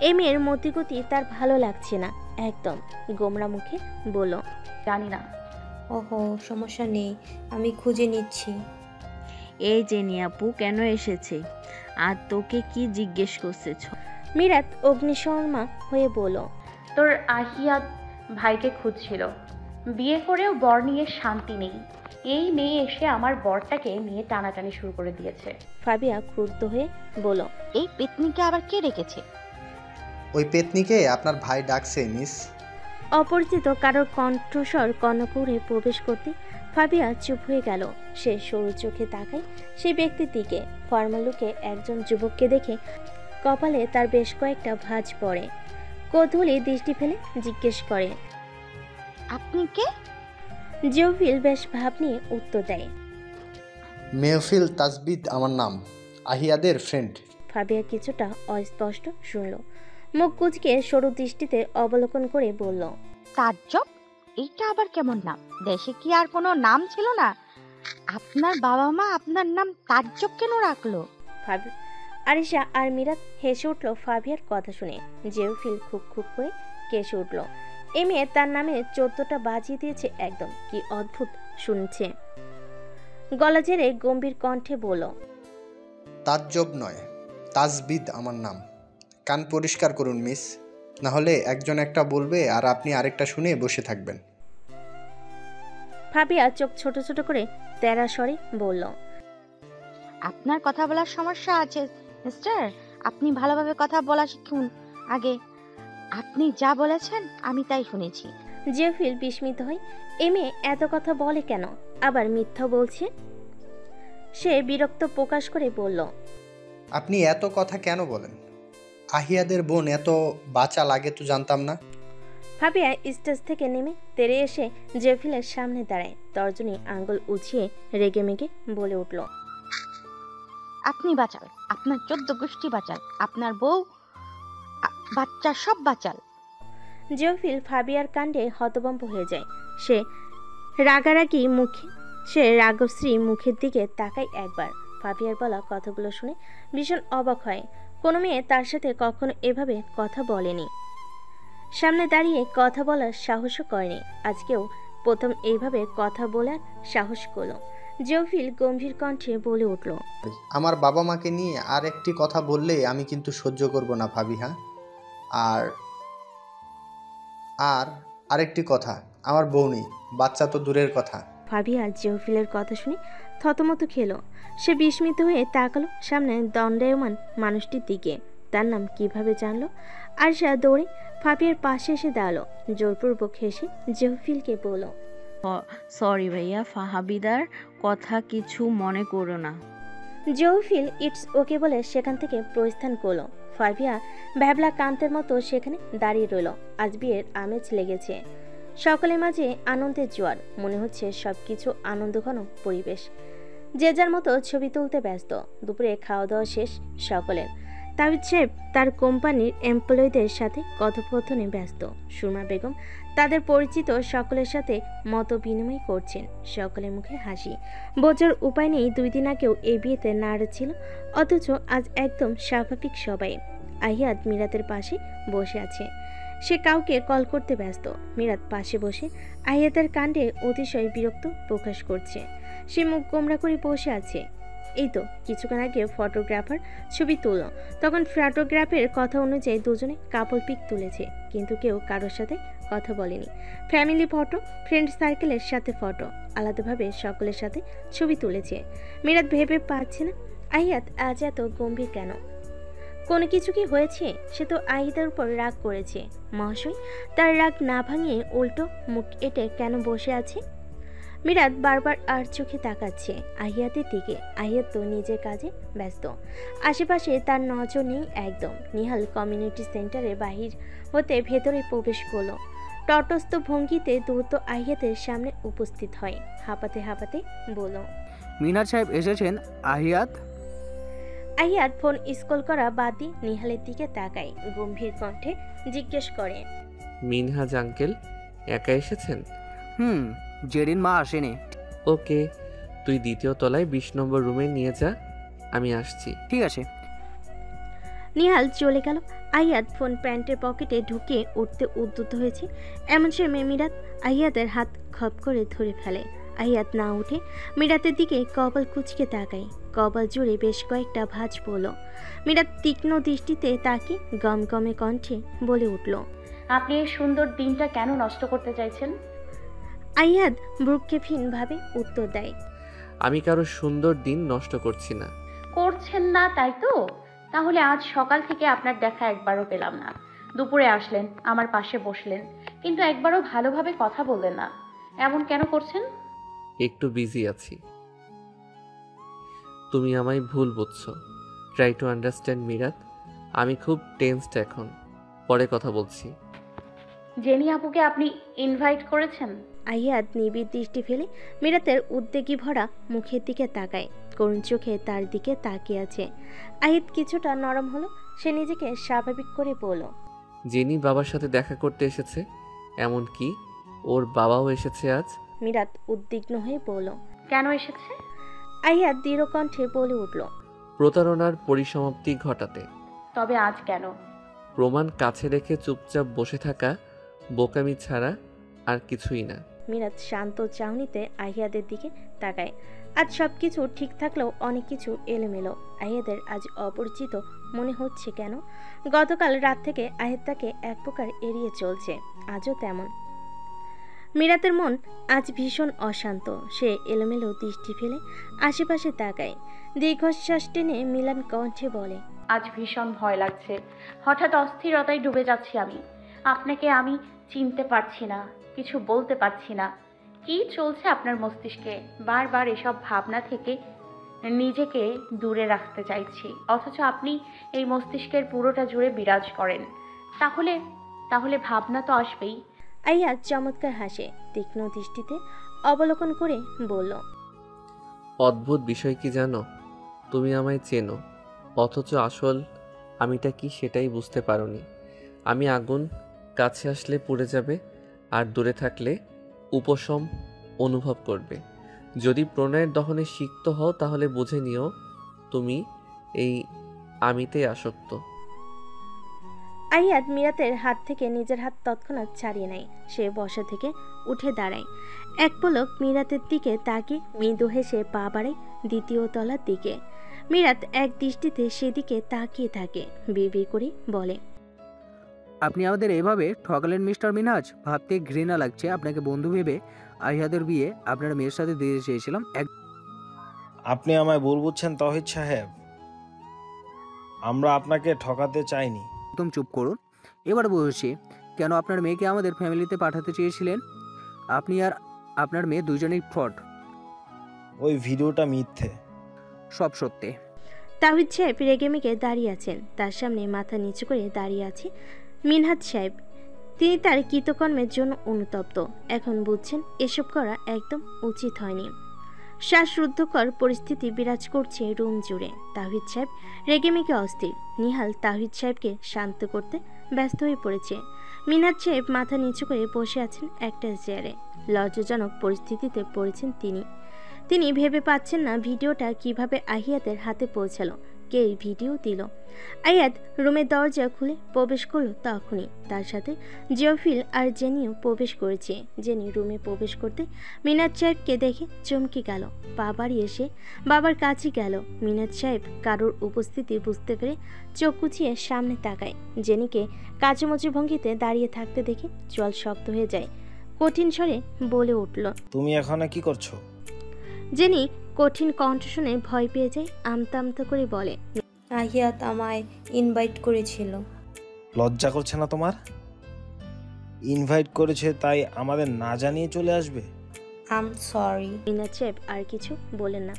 এই মেয়ের মতিগতি তার ভালো লাগছে না একদম। গোমরা মুখে বলল,
জানি না।
ওহো, সমস্যা নেই, আমি খুঁজে নিচ্ছি।
এই জেনি আপু কেন এসেছে আর তোকে কি জিজ্ঞেস করছে?
মিরাত অগ্নিশর্মা হয়ে বলল,
তোর আহিয়াত ভাইকে খুঁজছিল। বিয়ে করেও বর নিয়ে শান্তি নেই। এই মেয়ে এসে আমার বরটাকে নিয়ে টানাটানি শুরু করে দিয়েছে।
ফাবিয়া ক্রুদ্ধ হয়ে বলল,
এই পেতনিকে আবার কে রেখেছে?
ওই পেতনিকে আপনার ভাই ডাকছে মিস।
অপরিচিত কারোর কণ্ঠস্বর কর্ণকুহরে প্রবেশ করতে ফাবিয়া চুপ হয়ে গেল। সে সরু চোখে তাকায় সেই ব্যক্তির দিকে। ফর্মাল লুকে একজন যুবককে দেখে কপালে তার বেশ কয়েকটা ভাঁজ পড়ে। কৌতূহলী দৃষ্টি ফেলে জিজ্ঞেস করে,
আপনি কে?
জৌফিল বেশ ভাব নিয়ে উত্তর দেয়,
মেহফিল তাজবিদ আমার নাম, আহিয়াদের ফ্রেন্ড।
ফাবিয়া কিছুটা অস্পষ্ট শুনল। মুখ কুঁচকে সরু দৃষ্টিতে অবলোকন করে বলল,
তাজ্জব, এইটা আবার কেমন নাম? দেশে কি আর কোনো নাম ছিল না? আপনার বাবা মা আপনার নাম তাজ্জব কেন রাখলো?
আরিশা আর মিরাত হেসে উঠল ফাবিয়ার কথা শুনে। জেউফিল খুব খুব করে কেসে উঠল। এই মেয়ে তার নামে 14টা বাজিয়ে দিয়েছে একদম। কি অদ্ভুত শুনছে। গলা জেরে গম্ভীর কণ্ঠে বলল,
তাজ্জব নয়, তাজবিদ আমার নাম। কান পরিষ্কার করুন মিস, না হলে একজন একটা বলবে আর আপনি আরেকটা শুনে বসে থাকবেন।
ফাবিয়া চোখ ছোট ছোট করে তেরা স্বরে বলল,
আপনার কথা বলার সমস্যা আছে মিস্টার। আপনি ভালোভাবে কথা বলা শিখুন আগে। আপনি যা বলেছেন আমি তাই শুনেছি।
জেউফিল বিস্মিত হয়। এ মেয়ে এত কথা বলে কেন? আবার মিথ্যা বলছে। সে বিরক্ত প্রকাশ করে বলল,
আপনি এত কথা কেন বলেন? আহিয়াদের বোন এত বাঁচা লাগে তো জানতাম না।
ফাবিয়া স্টেজ থেকে নেমে তেরে এসে জেফিলের সামনে দাঁড়ায়। তর্জনী আঙ্গুল উঁচিয়ে রেগে মেগে বলে উঠল,
আপনি বাঁচাল, আপনার 14 গোষ্ঠী বাঁচাল, আপনার বউ বাচ্চা সব বাঁচাল।
জেফিল ফাবিয়ার কাণ্ডে হতভম্ব হয়ে যায়। সে রাগশ্রী মুখের দিকে তাকায় একবার। ফাবিয়ার বলা কথাগুলো শুনে ভীষণ অবাক হয়। কোনো মেয়ে তার সাথে কখনো এভাবে কথা বলেনি। সামনে দাঁড়িয়ে কথা বলার সাহসও করেনি। আজকেও প্রথম এইভাবে কথা বলার সাহস করল। জেউফিল গম্ভীর কণ্ঠে বলে উঠল,
আমার বাবা মাকে নিয়ে আর একটি কথা বললে আমি কিন্তু সহ্য করব না ফাবিহা। আর আর আরেকটি কথা, আমার বউ নেই, বাচ্চা তো দূরের কথা।
ফাবিয়া জেউফিলের কথা শুনে থতমত খেলো। সে বিস্মিত হয়ে তাকালো সামনে দণ্ডায়মান মানুষটির দিকে। তার নাম কিভাবে জানলো? আরশা দৌড়ে ফাবিয়ার পাশে এসে দাঁড়ালো। জোরপূর্বক হেসে জেউফিলকে বলল,
সরি ভাইয়া, ফাহাবিদার কথা কিছু মনে করো না।
জেউফিল ইটস ওকে বলে সেখান থেকে প্রস্থান করলো। ফাবিয়া ভ্যাবলা কান্তের মতো সেখানে দাঁড়িয়ে রইল। আজ বিয়ের আমেজ লেগেছে। সকলের মাঝে আনন্দের জোয়ার। মনে হচ্ছে সবকিছু আনন্দঘন পরিবেশ। যে যার মতো ছবি তুলতে ব্যস্ত। দুপুরে খাওয়া দাওয়া শেষ সকলের। তাবিদ সাহেব তার কোম্পানির এমপ্লয়ীদের সাথে কথোপকথনে ব্যস্ত। সুরমা বেগম তাদের পরিচিত সকলের সাথে মত বিনিময় করছেন। সকলের মুখে হাসি। বোঝার উপায় নেই 2 দিন আগেও এই বিয়েতে নাড়া ছিল, অথচ আজ একদম স্বাভাবিক সবাই। আহিয়াত মিরাতের পাশে বসে আছে। সে কাউকে কল করতে ব্যস্ত। মিরাত পাশে বসে আহিয়াতের কাণ্ডে অতিশয় বিরক্ত প্রকাশ করছে। সে মুখ গোমরা করে বসে আছে। এই তো কিছুক্ষণ আগে ফটোগ্রাফার ছবি তুলল। তখন ফটোগ্রাফের কথা অনুযায়ী দুজনে কাপল পিক তুলেছে, কিন্তু কেউ কারোর সাথে কথা বলেনি। ফ্যামিলি ফটো, ফ্রেন্ড সার্কেলের সাথে ফটো, আলাদাভাবে সকলের সাথে ছবি তুলেছে। মিরাত ভেবে পাচ্ছে না আহিয়াত আজ এত গম্ভীর কেন। কোনো কিছু কি হয়েছে? সে তো আহিতার উপর রাগ করেছে। মহাশয় তার রাগ না ভাঙিয়ে উল্টো মুখ এঁটে কেন বসে আছে? মিরাত বারবার আর চোখে তাকাচ্ছে আহিয়াতের দিকে। আহিয়াত তো নিজের কাজে ব্যস্ত। আশেপাশে তার নজর নেই একদম। নিহাল কমিউনিটি সেন্টারে বাহির হতে ভেতরে প্রবেশ করলো। তটস্থ ভঙ্গিতে দ্রুত আহিয়াতের সামনে উপস্থিত হয়। হাঁপাতে হাঁপাতে বলল,
মিনার সাহেব এসেছেন। আহিয়াত?
আহিয়াত ফোন স্ক্রল করা বাদ দিয়ে নিহালের দিকে তাকায়। গম্ভীর কণ্ঠে জিজ্ঞেস করে,
মিনহাজ আঙ্কেল একা এসেছেন?
জেরিন মা আসেনি।
ওকে, তুই দ্বিতীয় তলায় 20 নম্বর রুমে নিয়ে যা, আমি আসছি।
ঠিক আছে।
নিহাল চলে গেল। আইয়াদ ফোন প্যান্টের পকেটে ঢুকিয়ে উঠতে উদ্যত হয়েছে এমন সময় মিরাত আইয়াদের হাত খপ করে ধরে ফেলে। আইয়াদ না উঠে মিরাতের দিকে কপাল কুঁচকে তাকায়। কপাল জুড়ে বেশ কয়েকটা ভাঁজ পড়ল। মিরাত তীক্ষ্ণ দৃষ্টিতে তাকে গমগমে কণ্ঠে বলে উঠল,
আপনি এই সুন্দর দিনটা কেন নষ্ট করতে চাইছেন?
আইয়াদ ভ্রুক্ষেপহীনভাবে উত্তর দেয়,
আমি কারো সুন্দর দিন নষ্ট করছি না।
করছেন না তাই তো? তাহলে আজ সকাল থেকে আপনার দেখা একবারও পেলাম না। দুপুরে আসলেন, আমার পাশে বসলেন, কিন্তু একবারও ভালোভাবে কথা বললেন না। এমন কেন করছেন?
একটু বিজি আছি। তুমি আমায় ভুল বুঝছো। Try to understand Mirat. আমি খুব টেন্সড এখন, পরে কথা বলছি।
জেনি আপুকে আপনি ইনভাইট করেছেন?
আইয়াদ নিবিড় দৃষ্টি ফেলে মিরাতের উদ্বেগী ভরা মুখের দিকে তাকায়। করুণ চোখে তার দিকে তাকিয়ে আছে। আইয়াদ কিছুটা নরম হলো। সে নিজেকে স্বাভাবিক করে বলল,
জেনি বাবার সাথে দেখা করতে এসেছে, এমন কি ওর বাবাও এসেছে আজ?
মিরাত উদ্বিগ্ন হয়ে বলল,
কেন এসেছে?
আইয়াদ দৃঢ় কণ্ঠে বলে উঠল,
প্রতারণার পরিসমাপ্তি ঘটাতে।
তবে আজ কেন?
প্রমাণ কাছে রেখে চুপচাপ বসে থাকা বোকামি ছাড়া আর কিছুই না।
মিরাত শান্ত চাহনিতে আহিয়াদের দিকে তাকায়। আজ সবকিছু ঠিক থাকলেও অনেক কিছু এলোমেলো। আহিয়াদের আজ অপরিচিত মনে হচ্ছে কেন? গতকাল রাত থেকে আহিয়াদ তাকে এক প্রকার এড়িয়ে চলছে, আজও তেমন। মিরাতের মন আজ ভীষণ অশান্ত। সে এলোমেলো দৃষ্টি ফেলে আশেপাশে তাকায়। দীর্ঘশ্বাস টেনে মিলান কণ্ঠে বলে,
আজ ভীষণ ভয় লাগছে। হঠাৎ অস্থিরতায় ডুবে যাচ্ছি আমি। আপনাকে আমি চিনতে পারছি না, কিছু বলতে পারছি না। কি চলছে আপনার মস্তিষ্কে? বারবার এসব ভাবনা থেকে নিজেকে দূরে রাখতে চাইছি, অথচ আপনি এই মস্তিষ্কের পুরোটা জুড়ে বিরাজ করেন। তাহলে তাহলে ভাবনা তো আসবেই।
আইয়াদ চমৎকার হাসে, তীক্ষ্ণ দৃষ্টিতে অবলোকন করে বলল,
অদ্ভুত বিষয় কি জানো, তুমি আমায় চেনো, অথচ আসল আমিটা কি সেটাই বুঝতে পারোনি। আমি আগুন কাছে আসলে পুড়ে যাবে, আর দূরে থাকলে উপশম অনুভব করবে। যদি প্রণয়ের দহনে সিক্ত হও তাহলে বুঝে নিও তুমি এই আমিতে আসক্ত।
আইয়াদ মিরাতের হাত থেকে নিজের হাত তৎক্ষণাৎ ছাড়িয়ে নেয়। সে বসা থেকে উঠে দাঁড়ায়। এক পলক মিরাতের দিকে তাকে মৃদু হেসে পা বাড়ায় দ্বিতীয় তলার দিকে। মিরাত এক দৃষ্টিতে সেদিকে তাকিয়ে থাকে, বিড়বিড় করে বলে,
আপনি আমাদের এভাবে ঠকালেন মিস্টার মিনহাজ। ভাবতে ঘৃণা লাগছে। আপনাকে বন্ধু ভেবে আহিয়াদের বিয়ে আপনার মেয়ের সাথে দিতে চেয়েছিলাম।
আপনি আমায় ভুল বুঝছেন তহিদ সাহেব। আমরা আপনাকে ঠকাতে চাইনি।
একদম চুপ করুন। এবার বুঝেছি কেন আপনার মেয়েকে আমাদের ফ্যামিলিতে পাঠাতে চেয়েছিলেন। আপনি আর আপনার মেয়ে দুজনেই ফ্রড।
ওই ভিডিওটা মিথ্যে।
সব সত্যি।
তাহিদ সাহেব রেগেমেগে দাঁড়িয়ে আছেন। তার সামনে মাথা নিচু করে দাঁড়িয়ে আছে মিনহাজ সাহেব। তিনি তার কৃতকর্মের জন্য অনুতপ্ত। এখন বুঝছেন এসব করা একদম উচিত হয়নি। শ্বাসরুদ্ধকর পরিস্থিতি বিরাজ করছে রুম জুড়ে। তাহিদ সাহেব রেগেমেগে অস্থির। নিহাল তাহিদ সাহেবকে শান্ত করতে ব্যস্ত হয়ে পড়েছে। মিনহাজ সাহেব মাথা নিচু করে বসে আছেন একটা চেয়ারে। লজ্জাজনক পরিস্থিতিতে পড়েছেন তিনি ভেবে পাচ্ছেন না ভিডিওটা কিভাবে আহিয়াদের হাতে পৌঁছালো, কে এই ভিডিও দিল। আয়াদ রুমের দরজা খুলে প্রবেশ করলো তখনই তার সাথে জিওফিল আর জেনিও প্রবেশ করেছে। জেনি রুমে প্রবেশ করতে মিনাজ সাহেবকে দেখে চমকে গেল। পা বাড়িয়ে এসে বাবার কাছে গেল। মিনাজ সাহেব কারোর উপস্থিতি বুঝতে পেরে চোখ কুচিয়ে সামনে তাকায়। জেনিকে কাচুমচু ভঙ্গিতে দাঁড়িয়ে থাকতে দেখে জল শক্ত হয়ে যায়। কঠিন স্বরে বলে উঠল,
তুমি এখানে কি করছো?
জেনি কঠিন কণ্ঠ শুনে ভয় পেয়ে যায়। আমতা আমতা করে বলে,
আহিয়াত আমায় ইনভাইট করেছিল।
লজ্জা করছে না তোমার? ইনভাইট করেছে তাই আমাদের না জানিয়ে চলে আসবে?
আম সরি।
মিনাজ সাহেব আর কিছু বলেন না,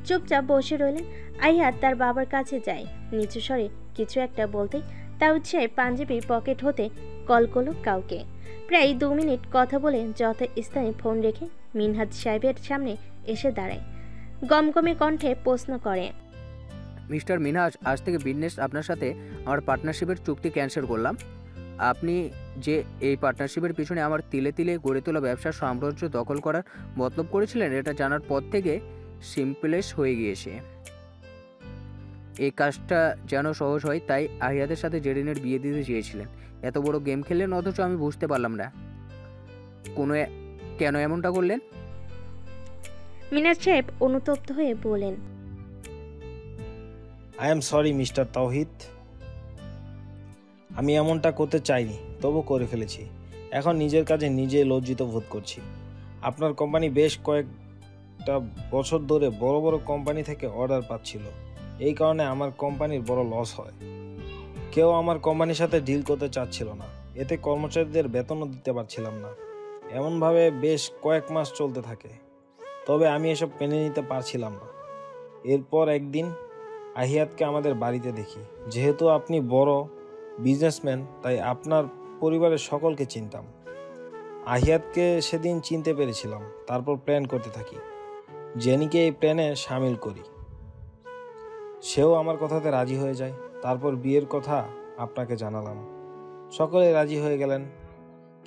চুপচাপ বসে রইলেন। আহিয়াত তার বাবার কাছে যায়। নিচু স্বরে কিছু একটা বলতে তাহিদ সাহেব পাঞ্জাবির পকেট হতে কল করল কাউকে। প্রায় 2 মিনিট কথা বলে যথাস্থানে ফোন রেখে মিনহাজ সাহেবের সামনে এসে দাঁড়ায়। গমগমে কণ্ঠে প্রশ্ন করে,
মিস্টার মিনহাজ, আজ থেকে বিজনেস আপনার সাথে আমার পার্টনারশিপের চুক্তি ক্যান্সেল করলাম। আপনি যে এই পার্টনারশিপের পিছনে আমার তিলে তিলে গড়ে তোলা ব্যবসার সাম্রাজ্য দখল করার মতলব করেছিলেন, এটা জানার পর থেকে সিম্পলেস হয়ে গিয়েছে। এই কাজটা যেন সহজ হয়, তাই আহিয়াদের সাথে জেরিনের বিয়ে দিতে চেয়েছিলেন। এত বড় গেম খেললেন, অথচ আমি বুঝতে পারলাম না কেন এমনটা করলেন।
মিনাজ সাহেব অনুতপ্ত হয়ে বলেন,
আই এম সরি মিস্টার তাওহিদ, আমি এমনটা করতে চাইনি, তবু করে ফেলেছি। এখন নিজের কাজে নিজে লজ্জিত বোধ করছি। আপনার কোম্পানি বেশ কয়েকটা বছর ধরে বড় বড় কোম্পানি থেকে অর্ডার পাচ্ছিল, এই কারণে আমার কোম্পানির বড় লস হয়। কেউ আমার কোম্পানির সাথে ডিল করতে চাচ্ছিল না, এতে কর্মচারীদের বেতনও দিতে পারছিলাম না। এমনভাবে বেশ কয়েক মাস চলতে থাকে, তবে আমি এসব মেনে নিতে পারছিলাম না। এরপর একদিন আহিয়াতকে আমাদের বাড়িতে দেখি। যেহেতু আপনি বড় বিজনেসম্যান, তাই আপনার পরিবারের সকলকে চিনতাম। আহিয়াতকে সেদিন চিনতে পেরেছিলাম। তারপর প্ল্যান করতে থাকি, জেনিকে এই প্ল্যানে সামিল করি। সেও আমার কথাতে রাজি হয়ে যায়। তারপর বিয়ের কথা আপনাকে জানালাম, সকলে রাজি হয়ে গেলেন।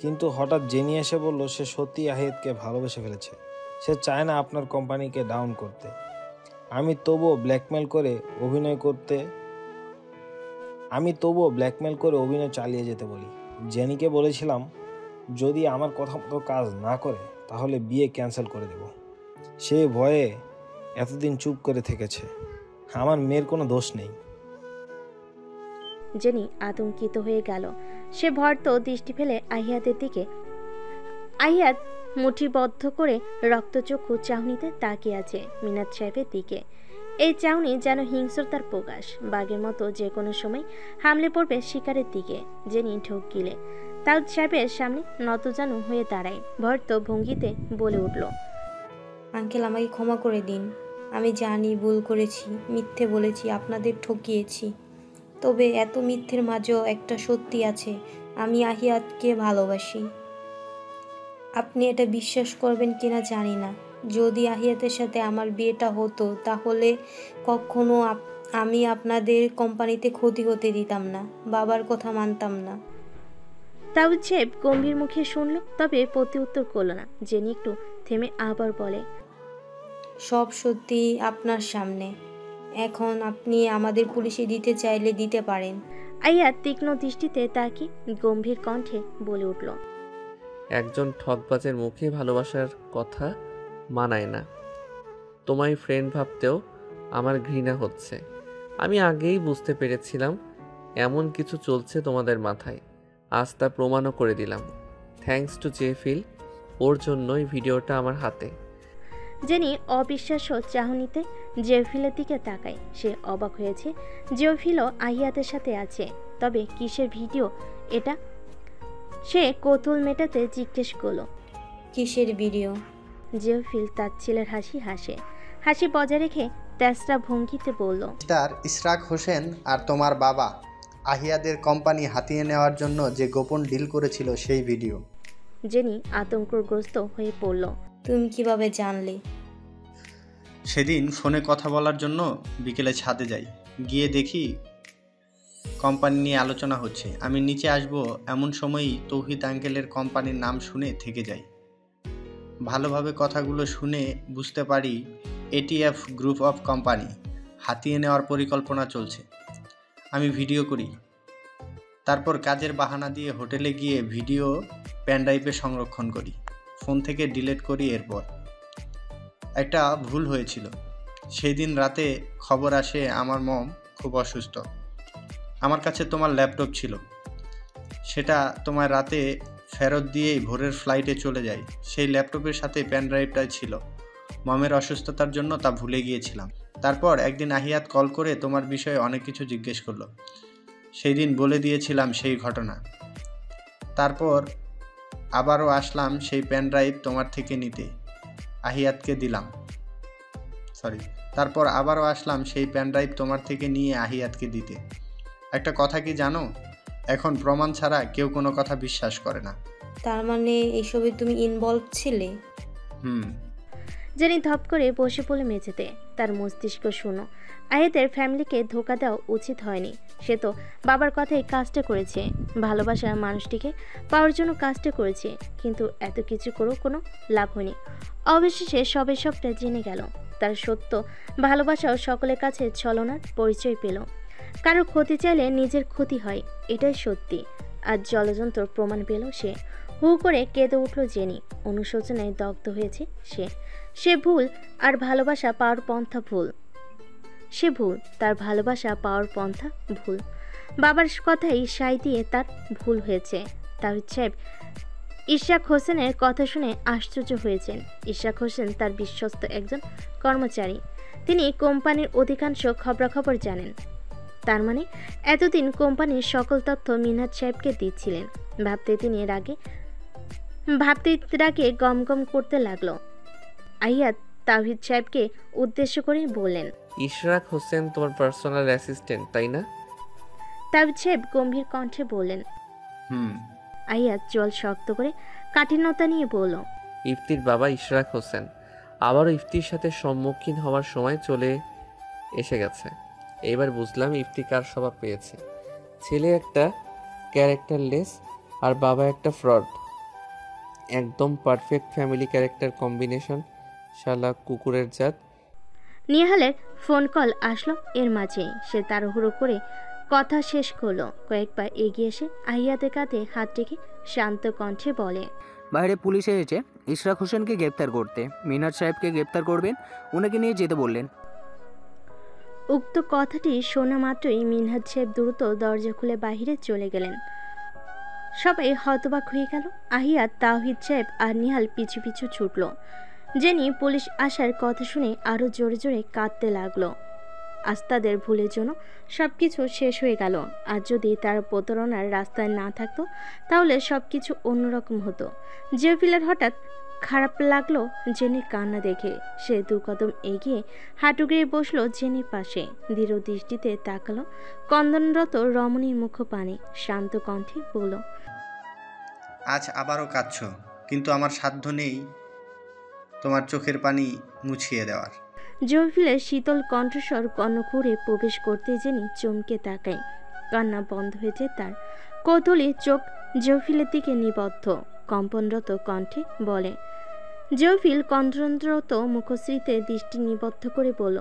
কিন্তু হঠাৎ জেনি এসে বলল সে সত্যি আহিয়াতকে ভালোবেসে ফেলেছে, সে চায় না আপনার কোম্পানিকে ডাউন করতে। আমি তবুও ব্ল্যাকমেল করে অভিনয় চালিয়ে যেতে বলি। জেনিকে বলেছিলাম যদি আমার কথা মতো কাজ না করে তাহলে বিয়ে ক্যান্সেল করে দেব। সে ভয়ে এতদিন চুপ করে থেকেছে। আমার মেয়ের কোনো দোষ নেই।
জেনি আতঙ্কিত হয়ে গেল। সে ভর্ত দৃষ্টি ফেলে আহিয়াতের দিকে। আহিয়াত মুঠিবদ্ধ করে রক্তচক্ষু চাহনিতে তাকিয়ে আছে মিনাজ সাহেবের দিকে। এই চাহনি যেন হিংস্রতার প্রকাশ, বাঘের মতো যে কোনো সময় হামলে পড়বে শিকারের দিকে। জেনি ঢোক গিলে তাউদ সাহেবের সামনে নতজানু হয়ে দাঁড়ায়, ভর্ত ভঙ্গিতে বলে উঠল,
আঙ্কেল, আমাকে ক্ষমা করে দিন। আমি জানি ভুল করেছি, মিথ্যে বলেছি, আপনাদের ঠকিয়েছি। তবে এত মিথ্যের মাঝেও একটা সত্যি আছে, আমি আহিয়াতকে ভালোবাসি। আপনি এটা বিশ্বাস করবেন কিনা জানি না। যদি আহিয়াতের সাথে আমার বিয়েটা হতো তাহলে কখনো আমি আপনাদের কোম্পানিতে ক্ষতি হতে দিতাম না, বাবার কথা মানতাম না।
তাউদ সাহেব গম্ভীর মুখে শুনল, তবে প্রতি উত্তর করল না। জেনি একটু থেমে আবার বলে,
সব সত্যি আপনার সামনে। এখন আপনি আমাদের পুলিশে দিতে চাইলে দিতে পারেন।
আইয়া তীক্ষ্ণ দৃষ্টিতে তাকিয়ে গম্ভীর কণ্ঠে বলে উঠল,
একজন ঠকবাজের মুখে ভালোবাসার কথা মানায় না। তোমায় ফ্রেন্ড ভাবতেও আমার ঘৃণা হচ্ছে। আমি আগেই বুঝতে পেরেছিলাম এমন কিছু চলছে তোমাদের মাথায়, আজ তা প্রমাণও করে দিলাম। থ্যাঙ্কস টু জেফিল, ওর জন্যই ভিডিওটা আমার হাতে।
জেনি অবিশ্বাস্য চাহনিতে জেফিলের দিকে তাকায়। সে অবাক হয়েছে জেফিলও আহিয়াতের সাথে আছে, তবে কিসের ভিডিও এটা? সে কৌতূহল মেটাতে জিজ্ঞেস করল,
কিসের ভিডিও?
জেফিল তার ছেলের হাসি হাসে, হাসি বজায় রেখে তেসরা ভঙ্গিতে বলল,
মিস্টার ইশরাক হোসেন আর তোমার বাবা আহিয়াদের কোম্পানি হাতিয়ে নেওয়ার জন্য যে গোপন ডিল করেছিল সেই ভিডিও।
জেনি আতঙ্কগ্রস্ত হয়ে পড়ল,
তুমি কিভাবে জানলে?
সেদিন ফোনে কথা বলার জন্য বিকেলে ছাদে যাই, গিয়ে দেখি কোম্পানি নিয়ে আলোচনা হচ্ছে। আমি নিচে আসব এমন সময়ই তৌহিদ আঙ্কেলের কোম্পানির নাম শুনে থেকে যাই। ভালোভাবে কথাগুলো শুনে বুঝতে পারি এটিএফ গ্রুপ অফ কোম্পানি হাতিয়ে নেওয়ার পরিকল্পনা চলছে। আমি ভিডিও করি, তারপর কাজের বাহানা দিয়ে হোটেলে গিয়ে ভিডিও পেনড্রাইভে সংরক্ষণ করি, ফোন থেকে ডিলিট করি। এরপর একটা ভুল হয়েছিল। সেই দিন রাতে খবর আসে আমার মম খুব অসুস্থ। আমার কাছে তোমার ল্যাপটপ ছিল, সেটা তোমার রাতে ফেরত দিয়েই ভোরের ফ্লাইটে চলে যাই। সেই ল্যাপটপের সাথে পেনড্রাইভটাই ছিল। মমের অসুস্থতার জন্য তা ভুলে গিয়েছিলাম। তারপর একদিন আহিয়াত কল করে তোমার বিষয়ে অনেক কিছু জিজ্ঞেস করলো। সেই দিন বলে দিয়েছিলাম সেই ঘটনা। তারপর আবারও আসলাম সেই পেনড্রাইভ তোমার থেকে নিতে, আহিয়াতকে দিলাম। তারপর আবারও আসলাম সেই পেনড্রাইভ তোমার থেকে নিয়ে আহিয়াতকে দিতে। একটা কথা কি জানো, এখন প্রমাণ ছাড়া কেউ কোনো কথা বিশ্বাস করে না।
তার মানে এসবে তুমি ইনভলভ ছিলে?
জেনি ধপ করে বসে পড়ে মেঝেতে। তার মস্তিষ্ক শূন্য। আহিয়াতের ফ্যামিলিকে ধোকা দেওয়া উচিত হয়নি। সে তো বাবার কথাই কাজটা করেছে, ভালোবাসার মানুষটিকে পাওয়ার জন্য কাজটা করেছে। কিন্তু এত কিছু করেও কোনো লাভ হয়নি। অবশেষে সবটা জেনে গেল। তার সত্য ভালোবাসাও সকলের কাছে ছলনার পরিচয় পেল। কারোর ক্ষতি চাইলে নিজের ক্ষতি হয়, এটাই সত্যি। আজ জলযন্ত্র প্রমাণ পেল সে। হু করে কেঁদে উঠল জেনি। অনুশোচনায় দগ্ধ হয়েছে সে ভুল আর ভালোবাসা পাওয়ার পন্থা ভুল। সে ভুল, তার ভালোবাসা পাওয়ার পন্থা ভুল। বাবার কথাই সাই দিয়ে তার ভুল হয়েছে। তাহিদ সাহেব ইশরাক হোসেনের কথা শুনে আশ্চর্য হয়েছেন। ইশরাক হোসেন তার বিশ্বস্ত একজন কর্মচারী। তিনি কোম্পানির অধিকাংশ খবরাখবর জানেন। তার মানে এতদিন কোম্পানির সকল তথ্য মিনহাজ সাহেবকে দিচ্ছিলেন। ভাবতে রাগে গমগম করতে লাগলো। আহিয়াত তাওহিদ সাহেবকে উদ্দেশ্য করে বললেন,
ইশরাক হোসেন তোমার পার্সোনাল অ্যাসিস্ট্যান্ট, তাই না?
তাওহিদ সাহেব গম্ভীর কণ্ঠে বললেন। আহিয়াত জল শক্ত করে কাঠিন্যতা নিয়ে বলল,
ইফতির বাবা ইশরাক হোসেন আবারও ইফতির সাথে সম্মুখীন হওয়ার সময় চলে এসে গেছে। এবার বুঝলাম ইফতি কার স্বভাব পেয়েছে। ছেলে একটা ক্যারেক্টারলেস আর বাবা একটা ফ্রড। একদম পারফেক্ট ফ্যামিলি ক্যারেক্টার কম্বিনেশন। শালা কুকুরের জাত।
নিহালের ফোন কল আসলো এর মাঝে। সে তাড়াহুড়ো করে কথা শেষ করলো। কয়েকবার এগিয়ে এসে আহিয়াতের কাঁধে হাত রেখে শান্ত কণ্ঠে বলে,
বাইরে পুলিশ এসেছে ইশরাক হোসেনকে গ্রেপ্তার করতে। মিনহাজ সাহেবকে গ্রেপ্তার করবেন, ওনাকে নিয়ে যেতে বললেন।
উক্ত কথাটি শোনা মাত্রই মিনহাজ সাহেব দ্রুত দরজা খুলে বাহিরে চলে গেলেন। সবাই হতবাক হয়ে গেল। আহিয়াত, তাওহিদ সাহেব আর নিহাল পিছু পিছু ছুটল। জেনি পুলিশ আসার কথা শুনে আরো জোরে জোরে কাঁদতে লাগলো। আজ তাদের ভুলের জন্য সবকিছু শেষ হয়ে গেল। আর যদি তার প্রতারণার রাস্তায় না থাকতো তাহলে সবকিছু অন্যরকম হতো। জেফিলের হঠাৎ খারাপ লাগলো জেনির কান্না দেখে। সে দু কদম এগিয়ে হাঁটু গেড়ে বসলো জেনির পাশে। দৃঢ় দৃষ্টিতে তাকালো কন্দনরত রমণীর মুখ পানে। শান্ত কণ্ঠে বলল,
আজ আবারও কাঁদছ, কিন্তু আমার সাধ্য নেই তোমার চোখের পানি মুছিয়ে দেওয়ার।
জেফিলের শীতল কণ্ঠস্বর কর্ণকুড়ে প্রবেশ করতে জেনি চমকে তাকায়। কান্না বন্ধ হয়েছে তার। কৌতূহলী চোখ জেফিলের দিকে নিবদ্ধ। কম্পনরত কণ্ঠে বলে, জেফিল কন্দনরত মুখশ্রীতে দৃষ্টি নিবদ্ধ করে বলল,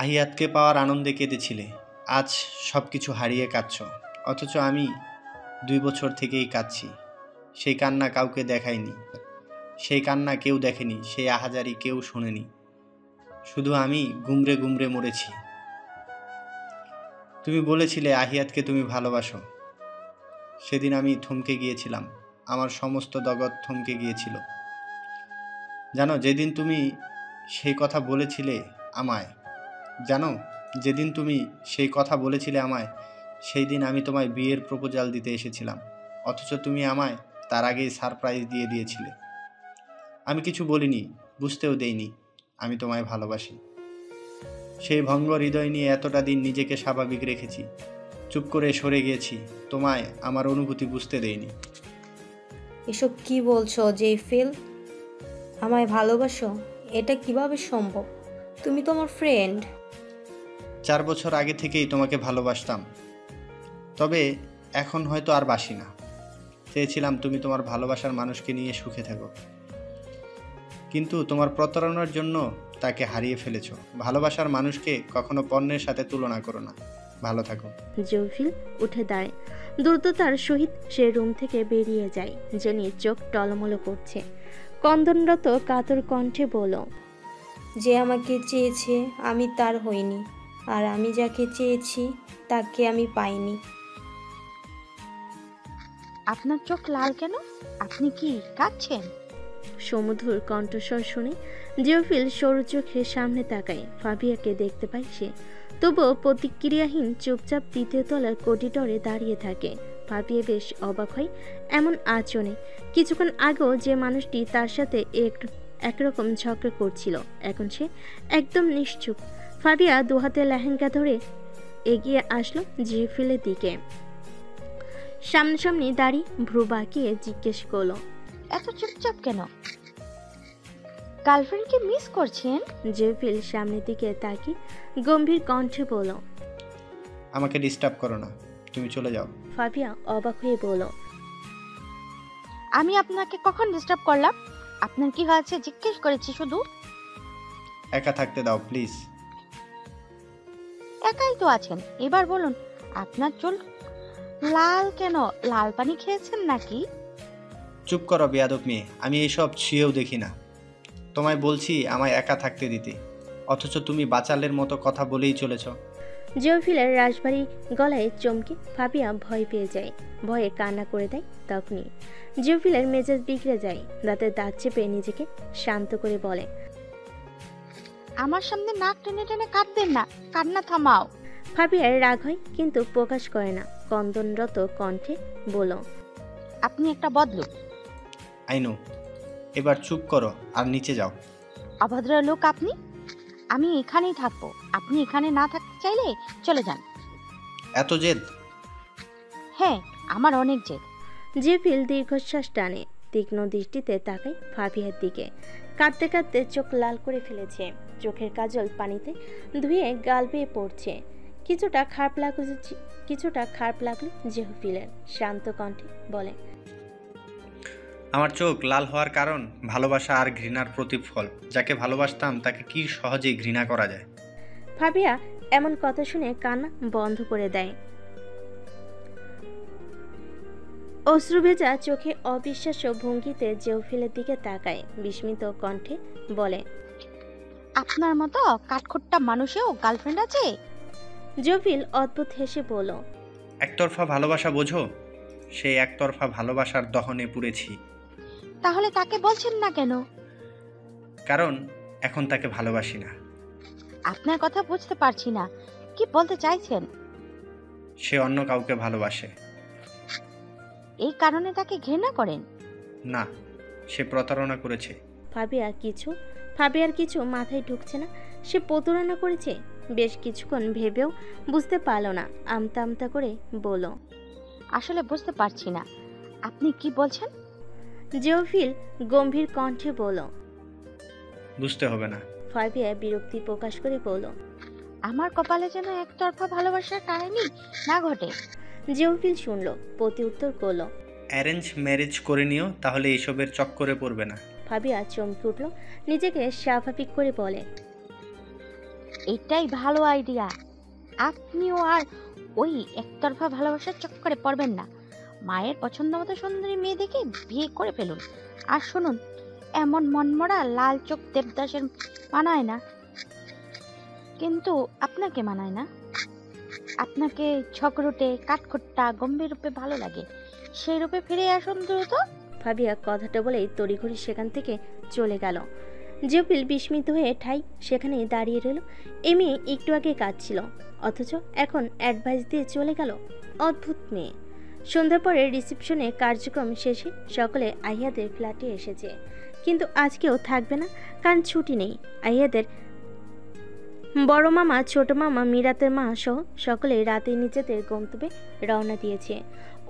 আহিয়াতকে পাওয়ার আনন্দে কেঁদেছিলে, আজ সব কিছু হারিয়ে কাঁদছ। অথচ আমি 2 বছর থেকেই কাঁদছি। সেই কান্না কাউকে দেখায়নি, সেই কান্না কেউ দেখেনি, সেই আহাজারি কেউ শোনেনি। শুধু আমি গুমরে গুমরে মরেছি। তুমি বলেছিলে আহিয়াতকে তুমি ভালোবাসো। সেদিন আমি থমকে গিয়েছিলাম, আমার সমস্ত জগৎ থমকে গিয়েছিল। জানো যেদিন তুমি সেই কথা বলেছিলে আমায়, সেই দিন আমি তোমায় বিয়ের প্রপোজাল দিতে এসেছিলাম। অথচ তুমি আমায় তার আগেই সারপ্রাইজ দিয়ে দিয়েছিলে। আমি কিছু বলিনি, বুঝতেও দেইনি আমি তোমায় ভালোবাসি। সেই ভঙ্গ হৃদয় নিয়ে এতটা দিন নিজেকে স্বাভাবিক রেখেছি, চুপ করে সরে গিয়েছি, তোমায় আমার অনুভূতি বুঝতে দেইনি।
এসব কি বলছো জেফিল? আমায় ভালোবাসো? এটা কিভাবে সম্ভব? তুমি তো আমার ফ্রেন্ড।
4 বছর আগে থেকেই তোমাকে ভালোবাসতাম, তবে এখন হয়তো আর বাসি না। চেয়েছিলাম তুমি তোমার ভালোবাসার মানুষকে নিয়ে সুখে থাকো, কিন্তু তোমার প্রতারণার জন্য তাকে হারিয়ে ফেলেছো। ভালোবাসার মানুষকে কখনো পণ্যের সাথে তুলনা করো না। ভালো থাকো।
জেফিল উঠে দাঁড়ায়। দ্রুততার সহিত সে রুম থেকে বেরিয়ে যায়। জেনির চোখ টলমল করছে। কন্দনরত কাতর কণ্ঠে বলল,
যে আমাকে চেয়েছে আমি তার হইনি, আর আমি যাকে চেয়েছি তাকে আমি পাইনি।
আপনার চোখ লাল কেন? আপনি কি কাঁদছেন?
সমুধুর কণ্ঠস্বর শুনে জেফিল সরু চোখে সামনে তাকায়। ফাবিয়াকে দেখতে পায় সে, তবুও প্রতিক্রিয়াহীন চুপচাপ 3য় তলার করিডরে দাঁড়িয়ে থাকে। ফাবিয়া বেশ অবাক হয় এমন আচরণে। কিছুক্ষণ আগেও যে মানুষটি তার সাথে একরকম ঝগড়া করছিল, এখন সে একদম নিশ্চুপ। ফাবিয়া দুহাতে লেহেঙ্গা ধরে এগিয়ে আসলো জেফিলের দিকে। সামনাসামনি দাঁড়িয়ে ভ্রু বাঁকিয়ে জিজ্ঞেস করলো,
এত চুপচাপ কেন? গার্লফ্রেন্ডকে মিস করছেন?
জেফিল সামনের দিকে তাকিয়ে গম্ভীর কণ্ঠে বলল,
আমাকে ডিস্টার্ব করো না, তুমি চলে যাও।
ফাবিয়া অবাক হয়ে বলল,
আমি আপনাকে কখন ডিস্টার্ব করলাম? আপনার কি হয়েছে জিজ্ঞেস করেছি শুধু।
একা থাকতে দাও প্লিজ।
একাই তো আছেন, এবার বলুন আপনার চুল লাল কেন? লাল পানি খেয়েছেন নাকি?
চুপ করো বেয়াদব মেয়ে, আমি এইসব ছুঁয়েও দেখি না। তোমায় বলছি আমায় একা থাকতে দিতে, অথচ তুমি বাচালের মতো কথা বলেই চলেছ।
জিওফিলের রাশভারী গলায় চমকে ফাবিয়া ভয় পেয়ে যায়, ভয়ে কান্না করে দেয়। তখনই জিওফিলের মেজাজ বিগড়ে যায়, দাঁতে দাঁত চেপে নিজেকে শান্ত করে বলে,
আমার সামনে নাক টেনে টেনে কাঁদবেন না, কান্না থামাও।
ফাবিয়ার রাগ হয় কিন্তু প্রকাশ করে না, কন্দনরত কণ্ঠে বলল,
আপনি একটা বদলুক।
আইনো, এবার চুপ করো আর নিচে যাও।
অভদ্র লোক আপনি। আমি এখানেই থাকবো, আপনি এখানে না থাকতে চাইলে চলে যান।
এত জেদ?
হ্যাঁ, আমার অনেক জেদ।
জিওফিল দীর্ঘশ্বাস টানে, তীক্ষ্ণ দৃষ্টিতে তাকায় ফাবিয়ার দিকে। কাঁদতে কাঁদতে চোখ লাল করে ফেলেছে, চোখের কাজল পানিতে ধুয়ে গাল বেয়ে পড়ছে। কিছুটা খারাপ লাগলো জিওফিলের, শান্ত কণ্ঠে বলে,
আমার চোখ লাল হওয়ার কারণ ভালোবাসা আর ঘৃণার প্রতিফল। যাকে ভালোবাসতাম তাকে কি সহজেই ঘৃণা করা যায়।
ফাবিয়া এমন কথা শুনে কান্না বন্ধ করে দেয়, অশ্রুভেজা চোখে অবিশ্বাস্য ভঙ্গিতে জিওফিলের দিকে তাকায়, বিস্মিত কণ্ঠে বলে,
আপনার মতো কাঠখোট্টা মানুষেও গার্লফ্রেন্ড আছে?
জিওফিল অদ্ভুত হেসে বলল,
একতরফা ভালোবাসা বোঝো? সেই একতরফা ভালোবাসার দহনে পুড়েছি।
তাহলে তাকে বলছেন না কেন?
কারণ এখন তাকে ভালোবাসি না।
আপনার কথা বুঝতে পারছি না, কি বলতে চাইছেন?
সে অন্য কাউকে ভালোবাসে।
এই কারণে তাকে ঘৃণা করেন?
না, সে প্রতারণা করেছে।
ফাবিয়ার কিছু মাথায় ঢুকছে না। সে প্রতারণা করেছে? বেশ কিছুক্ষণ ভেবেও বুঝতে পারল না, আমতা আমতা করে বলল,
আসলে বুঝতে পারছি না, আপনি কি বলছেন?
জিওফিল গম্ভীর কণ্ঠে বলল,
বুঝতে হবে না।
ফাবিয়া বিরক্তি প্রকাশ করে বলল,
আমার কপালে যেন একতরফা ভালোবাসার কাহিনী না ঘটে।
জিওফিল শুনল, প্রতি উত্তর করল,
অ্যারেঞ্জ ম্যারেজ করে নিও, তাহলে এইসবের চক্করে পড়বে না।
ফাবিয়া চমকে উঠল, নিজেকে স্বাভাবিক করে বলে,
এটাই ভালো আইডিয়া। আপনিও আর ওই একতরফা ভালোবাসার চক্করে পড়বেন না। মায়ের পছন্দ মতো সুন্দরী মেয়ে দেখে বিয়ে করে ফেলুন। আর শুনুন, এমন মনমরা লাল চোখ দেবদাসের মানায় না, কিন্তু আপনাকে মানায় না। আপনাকে ঝগড়ুটে কাঠখোট্টা গম্ভীর রূপে ভালো লাগে, সেই রূপে ফিরে আসুন দ্রুত।
ফাবিয়া কথাটা বলেই তড়িঘড়ি সেখান থেকে চলে গেল। জিওফিল বিস্মিত হয়ে ঠাই সেখানেই দাঁড়িয়ে রইল। এই মেয়ে একটু আগে কাঁদছিল, অথচ এখন অ্যাডভাইস দিয়ে চলে গেল। অদ্ভুত মেয়ে। সন্ধ্যার পরে রিসেপশনে কার্যক্রম শেষে সকলে আহিয়াদের ফ্ল্যাটে এসেছে, কিন্তু আজকেও থাকবে না, কারণ ছুটি নেই। আহিয়াদের বড় মামা, ছোট মামা, মিরাতের মা সহ সকলে রাতে নিজেদের গন্তব্যে রওনা দিয়েছে।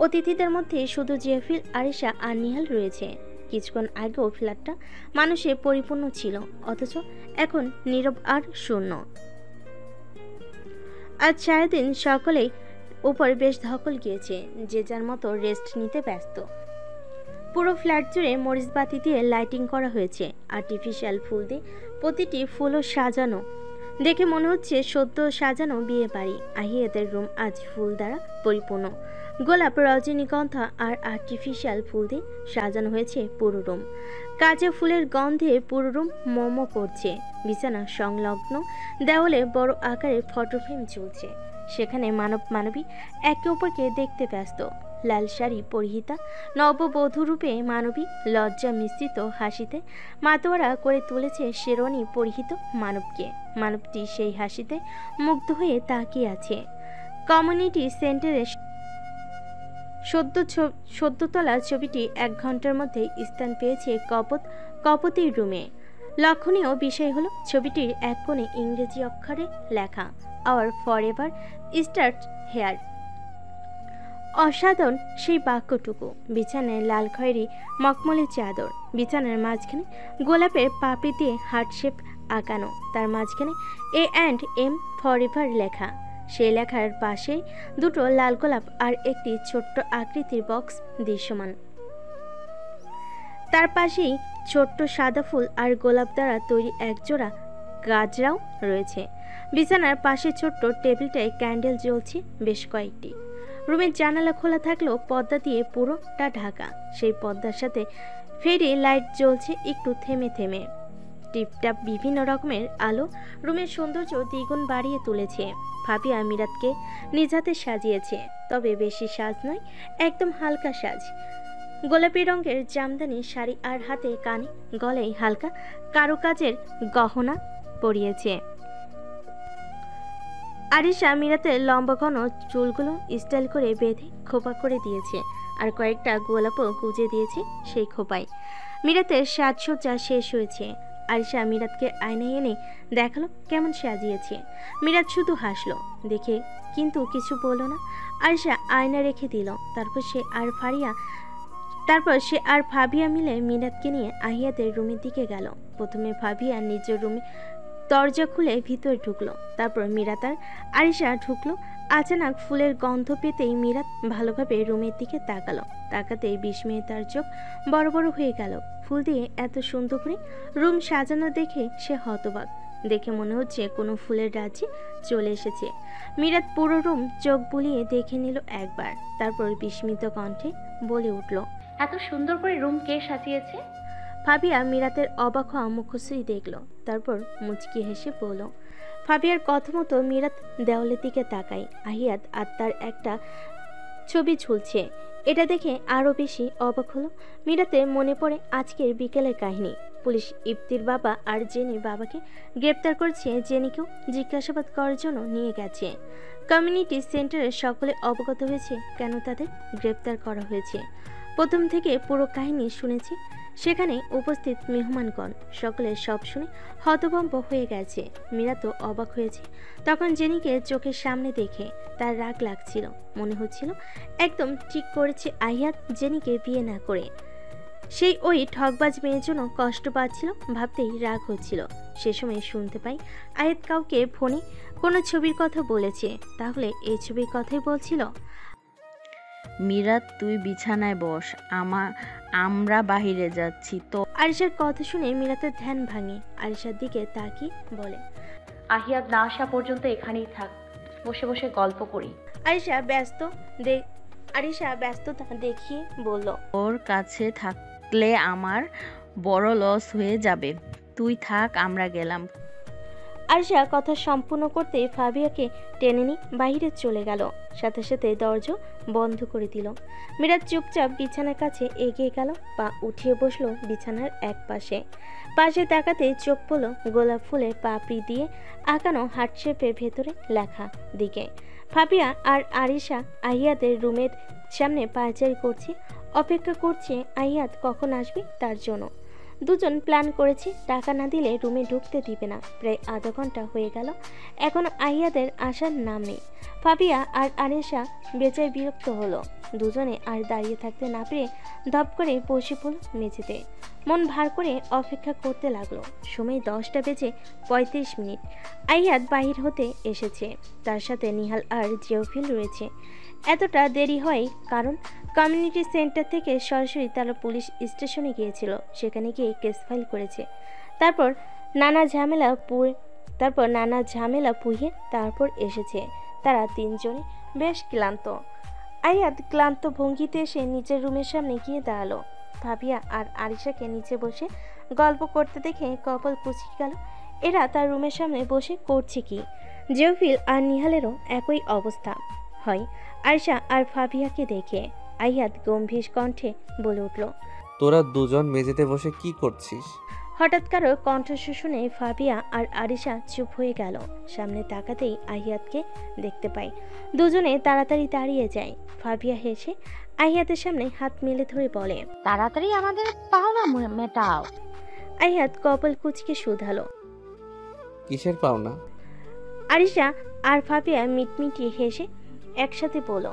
অতিথিদের মধ্যে শুধু জিওফিল, আরিশা আর নিহাল রয়েছে। কিছুক্ষণ আগেও ফ্ল্যাটটা মানুষে পরিপূর্ণ ছিল, অথচ এখন নীরব আর শূন্য। আজ সারাদিন সকলেই উপর বেশ ধকল গিয়েছে, যে যার মতো রেস্ট নিতে ব্যস্ত। পুরো ফ্ল্যাট জুড়ে মরিচবাতি দিয়ে লাইটিং করা হয়েছে, আর্টিফিশিয়াল ফুল দিয়ে প্রতিটি ফুলও সাজানো। দেখে মনে হচ্ছে সদ্য সাজানো বিয়ে বাড়ি। আহিয়াদের রুম আজ ফুল দ্বারা পরিপূর্ণ। গোলাপ, রজনীগন্ধা আর আর্টিফিশিয়াল ফুল দিয়ে সাজানো হয়েছে পুরো রুম। কাঁচা ফুলের গন্ধে পুরো রুম মোমো করছে। বিছানা সংলগ্ন দেওয়ালে বড় আকারের ফটো ফ্রেম ঝুলছে, সেখানে মানব মানবী একে অপরকে দেখতে ব্যস্ত। লাল শাড়ি পরিহিতা নববধূ রূপে মানবী লজ্জা মিশ্রিত হাসিতে মাতোয়ারা করে তুলেছে শেরওয়ানি পরিহিত মানবকে। মানবটি সেই হাসিতে মুগ্ধ হয়ে তাকিয়ে আছে। কমিউনিটি সেন্টারে সদ্যতলা ছবিটি 1 ঘন্টার মধ্যে স্থান পেয়েছে কপতির রুমে। লক্ষণীয় বিষয় হলো ছবিটির এক কোণে ইংরেজি অক্ষরে লেখা আওয়ার ফরএভার স্টার্ট হেয়ার। অসাধারণ সেই বাক্যটুকু। বিছানায় লাল খয়েরি মখমলি চাদর, বিছানার মাঝখানে গোলাপের পাপড়ি দিয়ে হার্ট শেপ আঁকানো, তার মাঝখানে A&M ফরএভার লেখা। সেই লেখার পাশে দুটো লাল গোলাপ আর একটি ছোট্ট আকৃতির বক্স দৃশ্যমান। তার পাশেই ছোট্ট সাদা ফুল আর গোলাপ দ্বারা তৈরি একজোড়া গাজরাও রয়েছে। বিছানার পাশে ছোট্ট টেবিলটায় ক্যান্ডেল জ্বলছে বেশ কয়েকটি। রুমের জানালা খোলা থাকলেও পর্দা দিয়ে পুরোটা ঢাকা। সেই পর্দার সাথে ফেরি লাইট জ্বলছে একটু থেমে থেমে। টিপটাপ বিভিন্ন রকমের আলো রুমের সৌন্দর্য দ্বিগুণ বাড়িয়ে তুলেছে। ফাবিয়া মিরাতকে নিজ হাতে সাজিয়েছে, তবে বেশি সাজ নয়, একদম হালকা সাজ। গোলাপি রঙের জামদানি শাড়ি আর হাতে কানে গলায় হালকা কারুকাজের গহনা পরিয়েছে। আরিশা মিরাতের লম্বা ঘন চুলগুলো স্টাইল করে বেঁধে খোপা করে দিয়েছে, আর কয়েকটা গোলাপও গুজে দিয়েছে সেই খোপায়। মিরাতের সাজসজ্জা শেষ হয়েছে। আরিশা মিরাতকে আয়নায় এনে দেখালো কেমন সাজিয়েছে। মিরাত শুধু হাসলো দেখে, কিন্তু কিছু বলল না। আরিশা আয়না রেখে দিল। তারপর সে আর ফাবিয়া মিলে মিরাতকে নিয়ে আহিয়াদের রুমের দিকে গেল। প্রথমে ফাবিয়া নিজের রুমে দরজা খুলে ভিতরে ঢুকলো, তারপর মিরাত আর আরিশা ঢুকলো। আচানক ফুলের গন্ধ পেতেই মিরাত ভালোভাবে রুমের দিকে তাকালো। তাকাতেই বিস্ময়ে তার চোখ বড় বড় হয়ে গেল। ফুল দিয়ে এত সুন্দর করে রুম সাজানো দেখে সে হতবাক। দেখে মনে হচ্ছে কোনো ফুলের রাজ্যে চলে এসেছে। মিরাত পুরো রুম চোখ বুলিয়ে দেখে নিল একবার, তারপর বিস্মিত কণ্ঠে বলে উঠল,
এত সুন্দর করে রুম কে সাজিয়েছে?
ফাবিয়া মিরাতের অবাক হওয়া মুখশ্রী দেখল, তারপর মুচকি হেসে বলল। ফাবিয়ার কথা মতো মিরাত দেওয়ালের দিকে তাকায়। আহিয়াত আর তার একটা ছবি ঝুলছে। এটা দেখে আরও বেশি অবাক হলো। মিরাতের মনে পড়ে আজকের বিকেলের কাহিনী। পুলিশ ইফতির বাবা আর জেনির বাবাকে গ্রেপ্তার করেছে। জেনিকেও জিজ্ঞাসাবাদ করার জন্য নিয়ে গেছে। কমিউনিটি সেন্টারে সকলে অবগত হয়েছে কেন তাদের গ্রেপ্তার করা হয়েছে। প্রথম থেকে পুরো কাহিনী শুনেছি। সেখানে উপস্থিত মেহমানগণ সকলে সব শুনে হতভম্ব হয়ে গেছে। মীরাতও অবাক হয়েছে। তখন জেনিকে চোখের সামনে দেখে তার রাগ লাগছিল। মনে হচ্ছিল একদম ঠিক করেছে আহিয়াত জেনিকে বিয়ে না করে। সেই ওই ঠকবাজ মেয়ের জন্য কষ্ট পাচ্ছিল, ভাবতেই রাগ হচ্ছিল। সে সময় শুনতে পাই আহিয়াত কাউকে ফোনে কোনো ছবির কথা বলেছে। তাহলে এই ছবির কথাই বলছিল।
মিরাত তুই বিছানায় বস, আমরা বাহিরে যাচ্ছি তো।
আরিশার কথা শুনে মিরাতের ধ্যান ভাঙে। আরিশার দিকে তাকিয়ে বলে,
আহিয়াত না আসা পর্যন্ত এখানেই থাক, বসে বসে গল্প করি।
আরিশা ব্যস্ততা দেখিয়ে বলল,
ওর কাছে থাকলে আমার বড় লস হয়ে যাবে, তুই থাক, আমরা গেলাম।
আরিশা কথা সম্পূর্ণ করতে ফাবিয়াকে টেনে নিয়ে বাইরে চলে গেল। সাথে সাথে দরজা বন্ধ করে দিল। মিরাত চুপচাপ বিছানার কাছে এগিয়ে গেল, পা উঠিয়ে বসলো বিছানার এক পাশে তাকাতে চোখ পড়ল গোলাপ ফুলের পাপড়ি দিয়ে আঁকানো হার্ট শেপের ভেতরে লেখা দিকে। ফাবিয়া আর আরিশা আহিয়াদের রুমের সামনে পায়চারি করছে, অপেক্ষা করছে আহিয়াত কখন আসবে তার জন্য। দুজন প্ল্যান করেছে টাকা না দিলে রুমে ঢুকতে দিবে না। প্রায় আধা ঘন্টা হয়ে গেল, এখনো আহিয়াদের আসার নাম নেই। ফাবিয়া আর আরিশা বেজায় বিরক্ত হলো। দুজনে আর দাঁড়িয়ে থাকতে না পেরে ধপ করে বসে পড়ল মেঝেতে। মন ভার করে অপেক্ষা করতে লাগলো। সময় 10:35। আহিয়াত বাহির হতে এসেছে, তার সাথে নিহাল আর জিওফিল রয়েছে। এতটা দেরি হয় কারণ কমিউনিটি সেন্টার থেকে সরাসরি তারা পুলিশ স্টেশনে গিয়েছিল। সেখানে গিয়ে কেস ফাইল করেছে। তারপর নানা ঝামেলা পুহিয়ে তারপর এসেছে। তারা তিনজনে বেশ ক্লান্ত। আয়াত ক্লান্ত ভঙ্গিতে এসে নিজের রুমের সামনে গিয়ে দাঁড়ালো। ফাবিয়া আর আরিশাকে নিচে বসে গল্প করতে দেখে কপাল কুঁচকে গেল। এরা তার রুমের সামনে বসে করছে কি? জিওফিল আর নিহালেরও একই অবস্থা হয় আরিশা আর ফাবিয়াকে দেখে। আয়াত গম্ভীর কণ্ঠে বলে উঠল,
তোরা দুজন মেঝেতে বসে কি করছিস?
হঠাৎ কারো কণ্ঠস্বর শুনে ফাবিয়া আর আরিশা চুপ হয়ে গেল। সামনে তাকাতেই আহিয়াতকে দেখতে পাই। দুজনে তাড়াতাড়ি দাঁড়িয়ে যায়। ফাবিয়া হেসে আহিয়াতের সামনে হাত মেলে ধরে বলে,
তাড়াতাড়ি আমাদের পাওনা মেটাও।
আহিয়াত কপাল কুচকে শুধালো,
কিসের পাওনা?
আরিশা আর ফাবিয়া মিটমিটিয়ে হেসে একসাথে বলল,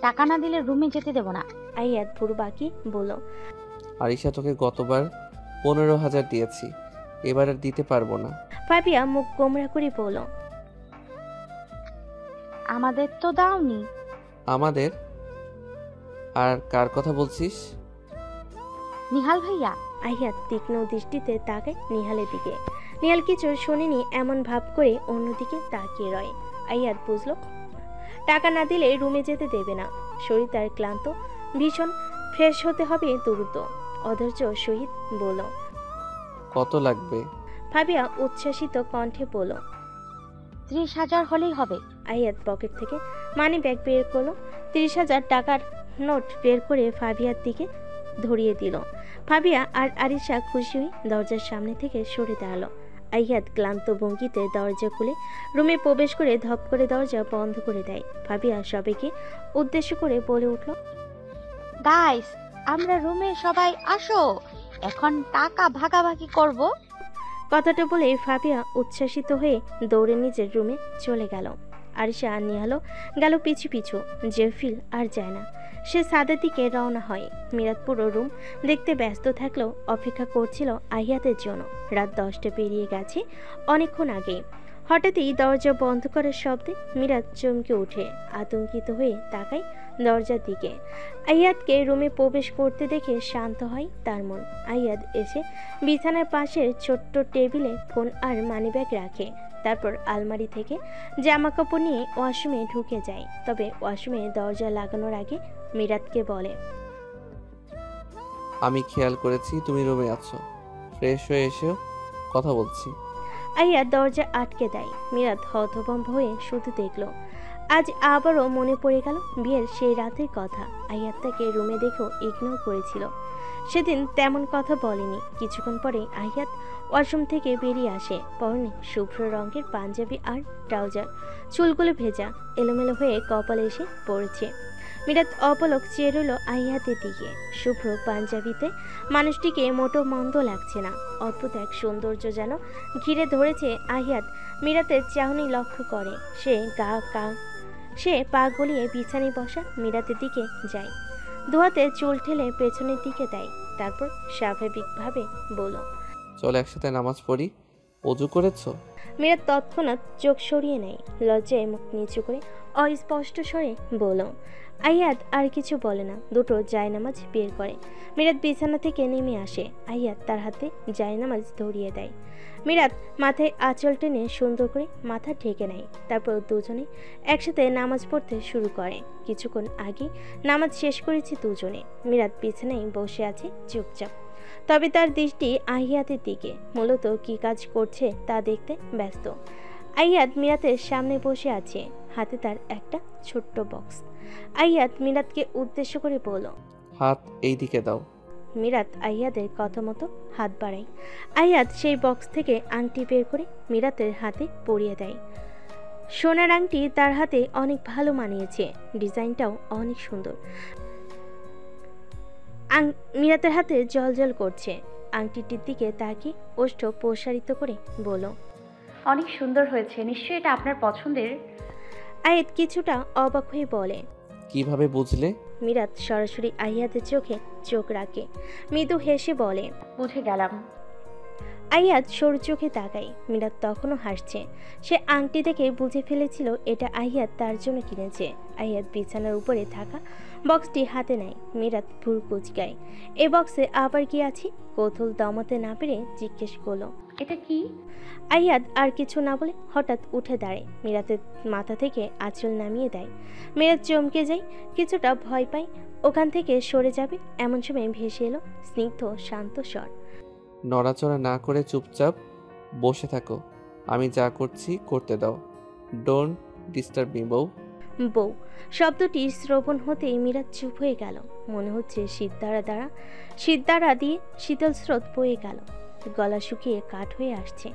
টাকা না দিলে রুমে যেতে দেব না।
আহিয়াত ভুরু বাকি বলল,
আরিশা তোকে গতবার 15,000 দিয়েছি, এবার আর দিতে পারবো না।
ফাবিয়া মুখ গোমরা করে বলল,
আমাদের তো দাওনি।
আমাদের? আর কার কথা বলছিস?
নিহাল ভাইয়া।
আহিয়াত তীক্ষ্ণ দৃষ্টিতে তাকায় নিহালের দিকে। নিহাল কিছু শোনেনি এমন ভাব করে অন্যদিকে তাকিয়ে রয়। আইয়াত বুঝলো টাকা না দিলে রুমে যেতে দেবে না। শরীর তার ক্লান্ত, ভীষণ ফ্রেশ হতে হবে দ্রুত। অধৈর্য সহিত বলল,
কত লাগবে?
ফাবিয়া উচ্ছ্বাসিত কণ্ঠে বলল,
30,000 হলেই হবে।
আইয়াত পকেট থেকে মানি ব্যাগ বের করলো। 30,000 টাকার নোট বের করে ফাবিয়ার দিকে ধরিয়ে দিল। ফাবিয়া আর আরিশা খুশি হয়ে দরজার সামনে থেকে সরে দাঁড়ালো। আইয়াত ক্লান্ত ভঙ্গিতে দরজা খুলে রুমে প্রবেশ করে ধপ করে দরজা বন্ধ করে দেয়। ফাবিয়া সবাইকে উদ্দেশ্য করে বলে উঠল,
গাইস, আমরা রুমে সবাই আসো, এখন টাকা ভাগাভাগি করব।
কথাটা বলে ফাবিয়া উচ্ছ্বাসিত হয়ে দৌড়ে নিজের রুমে চলে গেল। আরিশা আর নিহালও গেল পিছু পিছু। জেফিল আর যায় না, সে ছাদের দিকে রওনা হয়। মিরাত পুরো রুম দেখতে ব্যস্ত থাকলেও অপেক্ষা করছিল আহিয়াতের জন্য। রাত 10টা পেরিয়ে গেছে অনেকক্ষণ আগে। হঠাৎই দরজা বন্ধ করার শব্দে মিরাত চমকে ওঠে। আতঙ্কিত হয়ে তাকায় দরজার দিকে। আইয়াদকে রুমে প্রবেশ করতে দেখে শান্ত হয় তার মন। আইয়াদ এসে বিছানার পাশের ছোট্ট টেবিলে ফোন আর মানিব্যাগ রাখে। তারপর আলমারি থেকে জামা কাপড় নিয়ে ওয়াশরুমে ঢুকে যায়। তবে ওয়াশরুমে দরজা লাগানোর আগে মিরাতকে বলে,
আমি খেয়াল করেছি তুমি রুমে আছো, ফ্রেশ হয়ে এসেও কথা বলছি।
আইয়াদ দরজা আটকে দেয়। মিরাত হতভম্ব হয়ে শুধু দেখল। আজ আবারও মনে পড়ে গেল বিয়ের সেই রাতের কথা। আইয়াদ তাকে রুমে দেখেও ইগনোর করেছিল। সেদিন তেমন কথা বলেনি। কিছুক্ষণ পরে আইয়াদ ওয়াশরুম থেকে বেরিয়ে আসে। পরনে শুভ্র রঙের পাঞ্জাবি আর ট্রাউজার, চুলগুলো ভেজা, এলোমেলো হয়ে কপালে এসে পড়েছে। মিরাত অপলক চেয়ে রইল আইয়াদের দিকে। শুভ্র পাঞ্জাবিতে মানুষটিকে মোটো মন্দ লাগছে না। অদ্ভুত এক সৌন্দর্য যেন ঘিরে ধরেছে। আহিয়াত মিরাতের চাহনি লক্ষ্য করে। সে পা গলিয়ে বিছানায় বসা মিরাতের দিকে যায়। দুহাতে চুল ঠেলে পেছনের দিকে দেয়। তারপর স্বাভাবিকভাবে বলল,
চল একসাথে নামাজ পড়ি। অজু করেছো?
মিরাত তৎক্ষণাৎ চোখ সরিয়ে নেয়। লজ্জায় মুখ নিচু করে অস্পষ্ট স্বরে বলল। আইয়াদ আর কিছু বলে না, দুটো জায়নামাজ বের করে। মিরাত বিছানা থেকে নেমে আসে। আইয়াদ তার হাতে জায়নামাজ ধরিয়ে দেয়। মিরাত মাথায় আঁচল টেনে সুন্দর করে মাথা ঢেকে নেয়। তারপর দুজনে একসাথে নামাজ পড়তে শুরু করে। কিছুক্ষণ আগে নামাজ শেষ করেছে দুজনে। মিরাত বিছানায় বসে আছে চুপচাপ। তবে তার দৃষ্টি আহিয়াতের দিকে। মূলত কি কাজ করছে তা দেখতে ব্যস্ত। আইয়াদ মিরাতের সামনে বসে আছে, হাতে তার একটা ছোট্ট বক্স। আইয়াদ মিরাতকে উদ্দেশ্য করে বলল,
হাত এই দিকে দাও।
মিরাত আইয়াদের কথা মতো হাত বাড়ায়। আইয়াদ সেই বক্স থেকে আংটি বের করে মিরাতের হাতে পরিয়ে দেয়। সোনার আংটি তার হাতে অনেক ভালো মানিয়েছে, ডিজাইনটাও অনেক সুন্দর। মিরাতের হাতে জলজল করছে। আংটিটির দিকে তাকিয়ে ওষ্ঠ প্রসারিত করে বলল,
অনেক সুন্দর হয়েছে, নিশ্চয়ই এটা আপনার পছন্দের।
আয়াত কিছুটা অবাক হয়ে বলে,
কিভাবে বুঝলে?
মিরাত সরাসরি আইয়াদের চোখে চোখ রাখে, মৃদু হেসে বলে,
বুঝে গেলাম।
আইয়াদ সরু চোখে তাকায়। মিরাত তখনও হাসছে। সে আংটি দেখে বুঝে ফেলেছিল এটা আইয়াদ তার জন্য কিনেছে। আইয়াদ বিছানার উপরে থাকা বক্সটি হাতে নেয়। মিরাত ভুল কুচকায়। এ বক্সে আবার কি আছে? কৌতূহল দমাতে না পেরে জিজ্ঞেস করলো,
এটা কি?
আইয়াদ আর কিছু না বলে হঠাৎ উঠে দাঁড়ায়। মিরাতের মাথা থেকে আঁচল নামিয়ে দেয়। মিরাত চমকে যায়, কিছুটা ভয় পায়। ওখান থেকে সরে যাবে এমন সময় ভেসে এলো স্নিগ্ধ শান্ত স্বর,
নড়াচড়া না করে চুপচাপ বসে থাকো, আমি যা করছি করতে দাও। ডোন্ট ডিস্টার্ব মি বউ।
বউ শব্দটি শ্রবণ হতেই মিরাত চুপ হয়ে গেল। মনে হচ্ছে শীতদারা দিয়ে শীতল স্রোত বয়ে গেল। গলা শুকিয়ে কাঠ হয়ে আসছে।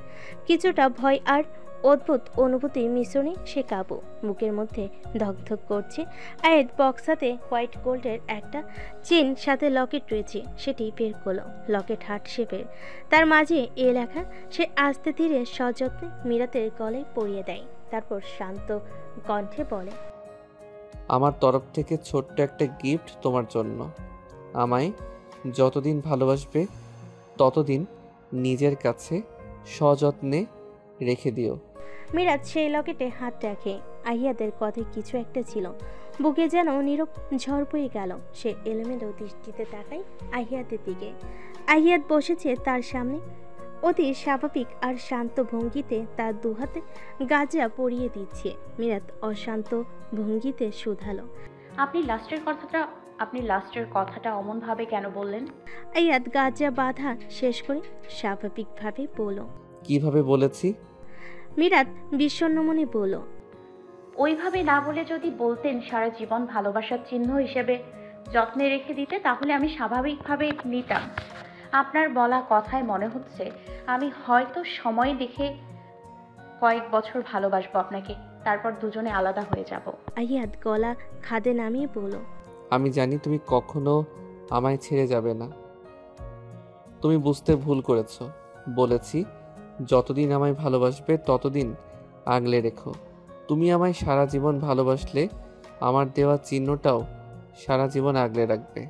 কিছুটা ভয় আর অদ্ভুত অনুভূতির মিশ্রণে সে কাবু। বুকের মধ্যে ধকধক করছে। আয়াত বক্স হাতে হোয়াইট গোল্ডের একটা চেন সাথে লকেট রয়েছে, সেটি বের করলো। লকেট হার্ট শেপের, তার মাঝে এ লেখা। সে আস্তে ধীরে সযত্নে মিরাতের গলায় পরিয়ে দেয়। তারপর শান্ত কণ্ঠে বলে,
আমার তরফ থেকে ছোট্ট একটা গিফট তোমার জন্য। আমায় যতদিন ভালোবাসবে ততদিন নিজের কাছে সযত্নে রেখে দিও।
মিরাত সেই লকেটে হাত রাখে। আহিয়াদের কথায় কিছু একটা ছিল, বুকে যেন নীরব ঝড় বয়ে গেল। সে এলোমেলো দৃষ্টিতে তাকায় আহিয়াদের দিকে। আহিয়াত বসেছে তার সামনে। অতি স্বাভাবিক আর শান্ত ভঙ্গিতে তার দুহাতে গাজা পরিয়ে দিচ্ছে। মিরাত অশান্ত ভঙ্গিতে শুধালো,
আপনি লাস্টের কথাটা অমনভাবে কেন বললেন?
আইয়াত গাজা বাঁধা শেষ করে স্বাভাবিকভাবে বলল।
কিভাবে বলেছি?
মিরাত বিষণ্ণ মনে বলল,
ওইভাবে না বলে যদি বলতেন সারা জীবন ভালোবাসার চিহ্ন হিসেবে যত্নে রেখে দিতে, তাহলে আমি স্বাভাবিকভাবে নিতাম। আপনার বলা কথায় মনে হচ্ছে আমি হয়তো সময় দেখে কয়েক বছর ভালোবাসবো আপনাকে, তারপর দুজনে আলাদা হয়ে যাব।
আইয়াত গলা খাদে নামিয়ে বলল,
আমি জানি তুমি কখনো আমায় ছেড়ে যাবে না। তুমি বুঝতে ভুল করেছো। বলেছি যতদিন আমায় ভালোবাসবে ততদিন আগলে রেখো। তুমি আমায় সারা জীবন ভালোবাসলে আমার দেওয়া চিহ্নটাও সারা জীবন আগলে রাখবে।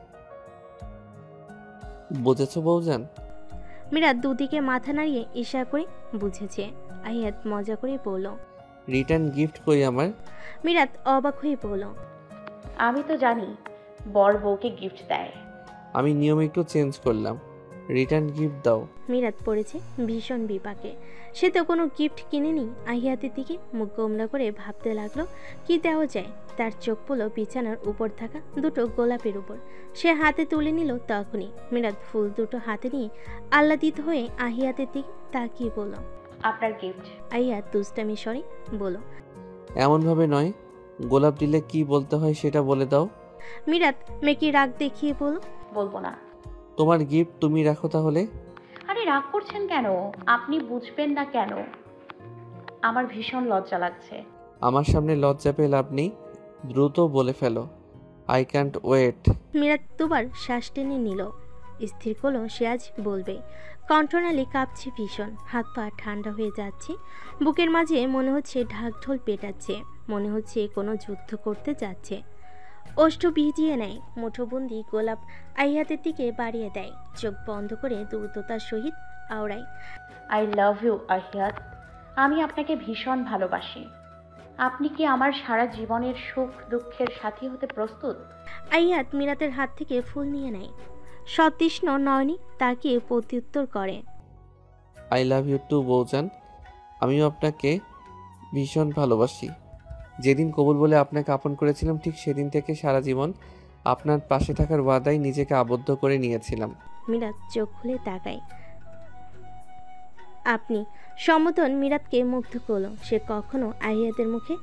বুঝেছো বউজান?
মিরাত দুদিকে মাথা নাড়িয়ে ইশারা করে বুঝেছে। আইয়াত মজা করে বলল।
রিটার্ন গিফট কই আমার?
মিরাত অবাক হয়ে বলল,
আমি তো জানি বর বউকে গিফট দেয়।
আমি নিয়ম একটু চেঞ্জ করলাম, রিটার্ন গিফট দাও।
মিরাত পড়েছে ভীষণ বিপাকে। সে তো কোনো গিফট কিনেনি। আহিয়াতের দিকে মুখ গোমরা করে ভাবতে লাগলো কি দেওয়া যায়। তার চোখ পড়ল বিছানার উপর থাকা দুটো গোলাপের উপর। সে হাতে তুলে নিল। তখনই মিরাত ফুল দুটো হাতে নিয়ে আহ্লাদিত হয়ে আহিয়াতের দিকে তাকিয়ে বলল,
আপনার গিফট।
আহিয়াত দুষ্টামি স্বরে বলল,
এমনভাবে নয়, গোলাপ দিলে কি বলতে হয় সেটা বলে দাও।
মিরাত মেকি রাগ দেখিয়ে বলল,
বলবো না।
তোমার গিফট তুমি রাখো তাহলে।
আরে রাগ করছেন কেন? আপনি বুঝবেন না কেন? আমার ভীষণ লজ্জা লাগছে।
আমার সামনে লজ্জা পেয়ে লাভ নেই, দ্রুত বলে ফেলো। I can't wait.
মিরাত দুবার শ্বাস টেনে নিল। স্থির করলো সে আজ বলবে। কণ্ঠনালী কাঁপছে ভীষণ, হাত পা ঠান্ডা হয়ে যাচ্ছে। বুকের মাঝে মনে হচ্ছে ঢাকঢোল পেটাচ্ছে, মনে হচ্ছে কোনো যুদ্ধ করতে যাচ্ছে। ওষ্ঠ ভিজিয়ে নেয়, মুঠোবন্দি গোলাপ আহিয়াতের দিকে বাড়িয়ে দেয়। চোখ বন্ধ করে দ্রুততার সহিত আওড়ায়,
আই লাভ ইউ আহিয়াত। আমি আপনাকে ভীষণ ভালোবাসি। আপনি কি আমার সারা জীবনের সুখ দুঃখের সাথী হতে প্রস্তুত?
আহিয়াত মিরাতের হাত থেকে ফুল নিয়ে নেয়। সতৃষ্ণ নয়নি তাকিয়ে প্রত্যুত্তর করে,
আই লাভ ইউ টু বউজান। আমিও আপনাকে ভীষণ ভালোবাসি। যেদিন কবুল বলে আপনাকে আপন করেছিলাম ঠিক সেদিন থেকে সারা জীবন আপনার পাশে থাকার ওয়াদায় নিজেকে আবদ্ধ করে নিয়েছিলাম।
মিরাত চোখ খুলে তাকায়। আপনি সম্বোধন মিরাতকে মুগ্ধ করলো। সে কখনো আহিয়াতের মুখে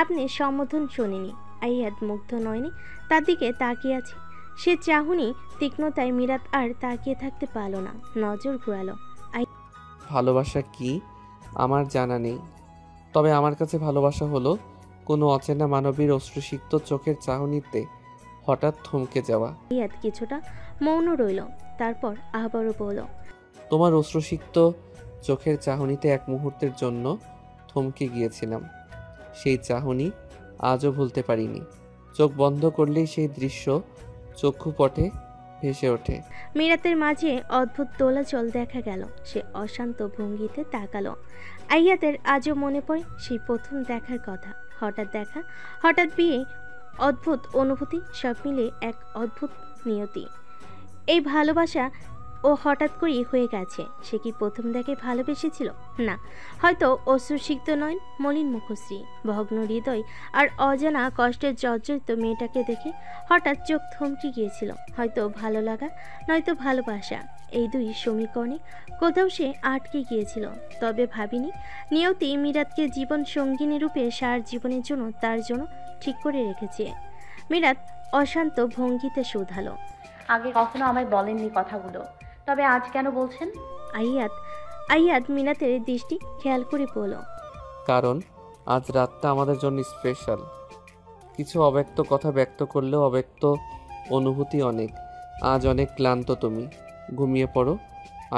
আপনি সম্বোধন শোনেনি। আহিয়াত মুগ্ধ নয়নি তার দিকে তাকিয়ে আছে। সে চাহনি তীক্ষ্ণতায় মিরাত আর তাকিয়ে থাকতে পারল না, নজর ঘুরালো।
ভালোবাসা কি আমার জানা নেই, তবে আমার কাছে ভালোবাসা হলো কোনো অচেনা মানবীর অশ্রুসিক্ত চোখের চাহনিতে হঠাৎ থমকে যাওয়া।
আহিয়াত কিছুটা মৌন রইল, তারপর আবারও বলল,
তোমার অশ্রুসিক্ত চোখের চাহনিতে এক মুহূর্তের জন্য থমকে গিয়েছিলাম। সেই চাহনি আজও ভুলতে পারিনি। চোখ বন্ধ করলেই সেই দৃশ্য চক্ষুপটে ভেসে ওঠে।
মিরাতের মাঝে অদ্ভুত দোলাচল দেখা গেল। সে অশান্ত ভঙ্গিতে তাকালো। আহিয়াতের আজও মনে পড়ে সেই প্রথম দেখার কথা। হঠাৎ দেখা, হঠাৎ বিয়ে, অদ্ভুত অনুভূতি, সব মিলে এক অদ্ভুত নিয়তি। এই ভালোবাসা ও হঠাৎ করেই হয়ে গেছে। সে কি প্রথম দেখে ভালোবেসেছিল? না, হয়তো অশ্রুসিক্ত নয়, মলিন মুখশ্রী, ভগ্ন হৃদয় আর অজানা কষ্টের জর্জরিত মেয়েটাকে দেখে হঠাৎ চোখ থমকে গিয়েছিল। হয়তো ভালো লাগা, নয়তো ভালোবাসা, এই দুই সমীকরণে কোথাও সে আটকে গিয়েছিল। তবে ভাবিনি নিয়তি মিরাতকে জীবন সঙ্গিনী রূপে সার জীবনের জন্য তার জন্য ঠিক করে রেখেছে। মিরাত অশান্ত ভঙ্গিতে শুধালো,
আগে কখনো আমায় বলেননি কথাগুলো, তবে আজ কেন বলছেন?
আহিয়াত মিরাতের দৃষ্টি খেয়াল করে বলল,
কারণ আজ রাতটা আমাদের জন্য স্পেশাল। কিছু অব্যক্ত কথা ব্যক্ত করলেও অব্যক্ত অনুভূতি অনেক। আজ অনেক ক্লান্ত তুমি, ঘুমিয়ে পড়ো,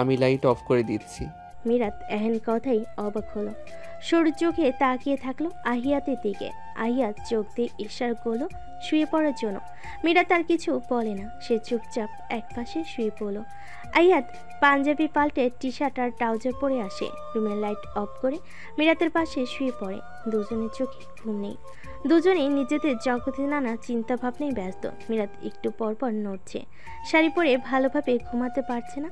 আমি লাইট অফ করে দিচ্ছি।
মিরাত এহেন কথাই অবাক হলো। সরু চোখে তাকিয়ে থাকলো আহিয়াতের দিকে। আহিয়াত চোখ দিয়ে ইশারা করলো শুয়ে পড়ার জন্য। মীরা তার কিছু বলে না, সে চুপচাপ একপাশে শুয়ে পড়লো। আহিয়াত পাঞ্জাবি পাল্টে টি শার্ট আর ট্রাউজার পরে আসে। রুমের লাইট অফ করে মীরাতের পাশে শুয়ে পড়ে। দুজনের চোখে ঘুম নেই, দুজনেই নিজেদের জগতে নানা চিন্তা ভাবনায় ব্যস্ত। মীরাত একটু পরপর নড়ছে, শাড়ি পরে ভালোভাবে ঘুমাতে পারছে না।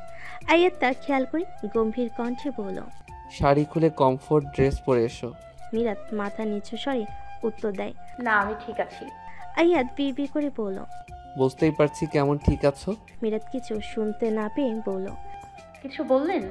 আহিয়াত তা খেয়াল করে গম্ভীর কণ্ঠে বলল,
শাড়ি খুলে কমফোর্ট ড্রেস পরে এসো।
মীরাত মাথা নিচু স্বরে উত্তর দেয়,
না আমি ঠিক আছি।
আহিয়াত বিড়বিড় করে বলল।
বুঝতেই পারছি কেমন ঠিক আছো।
মীরাত কিছু শুনতে না পেয়ে বলল,
কিছু বললেন?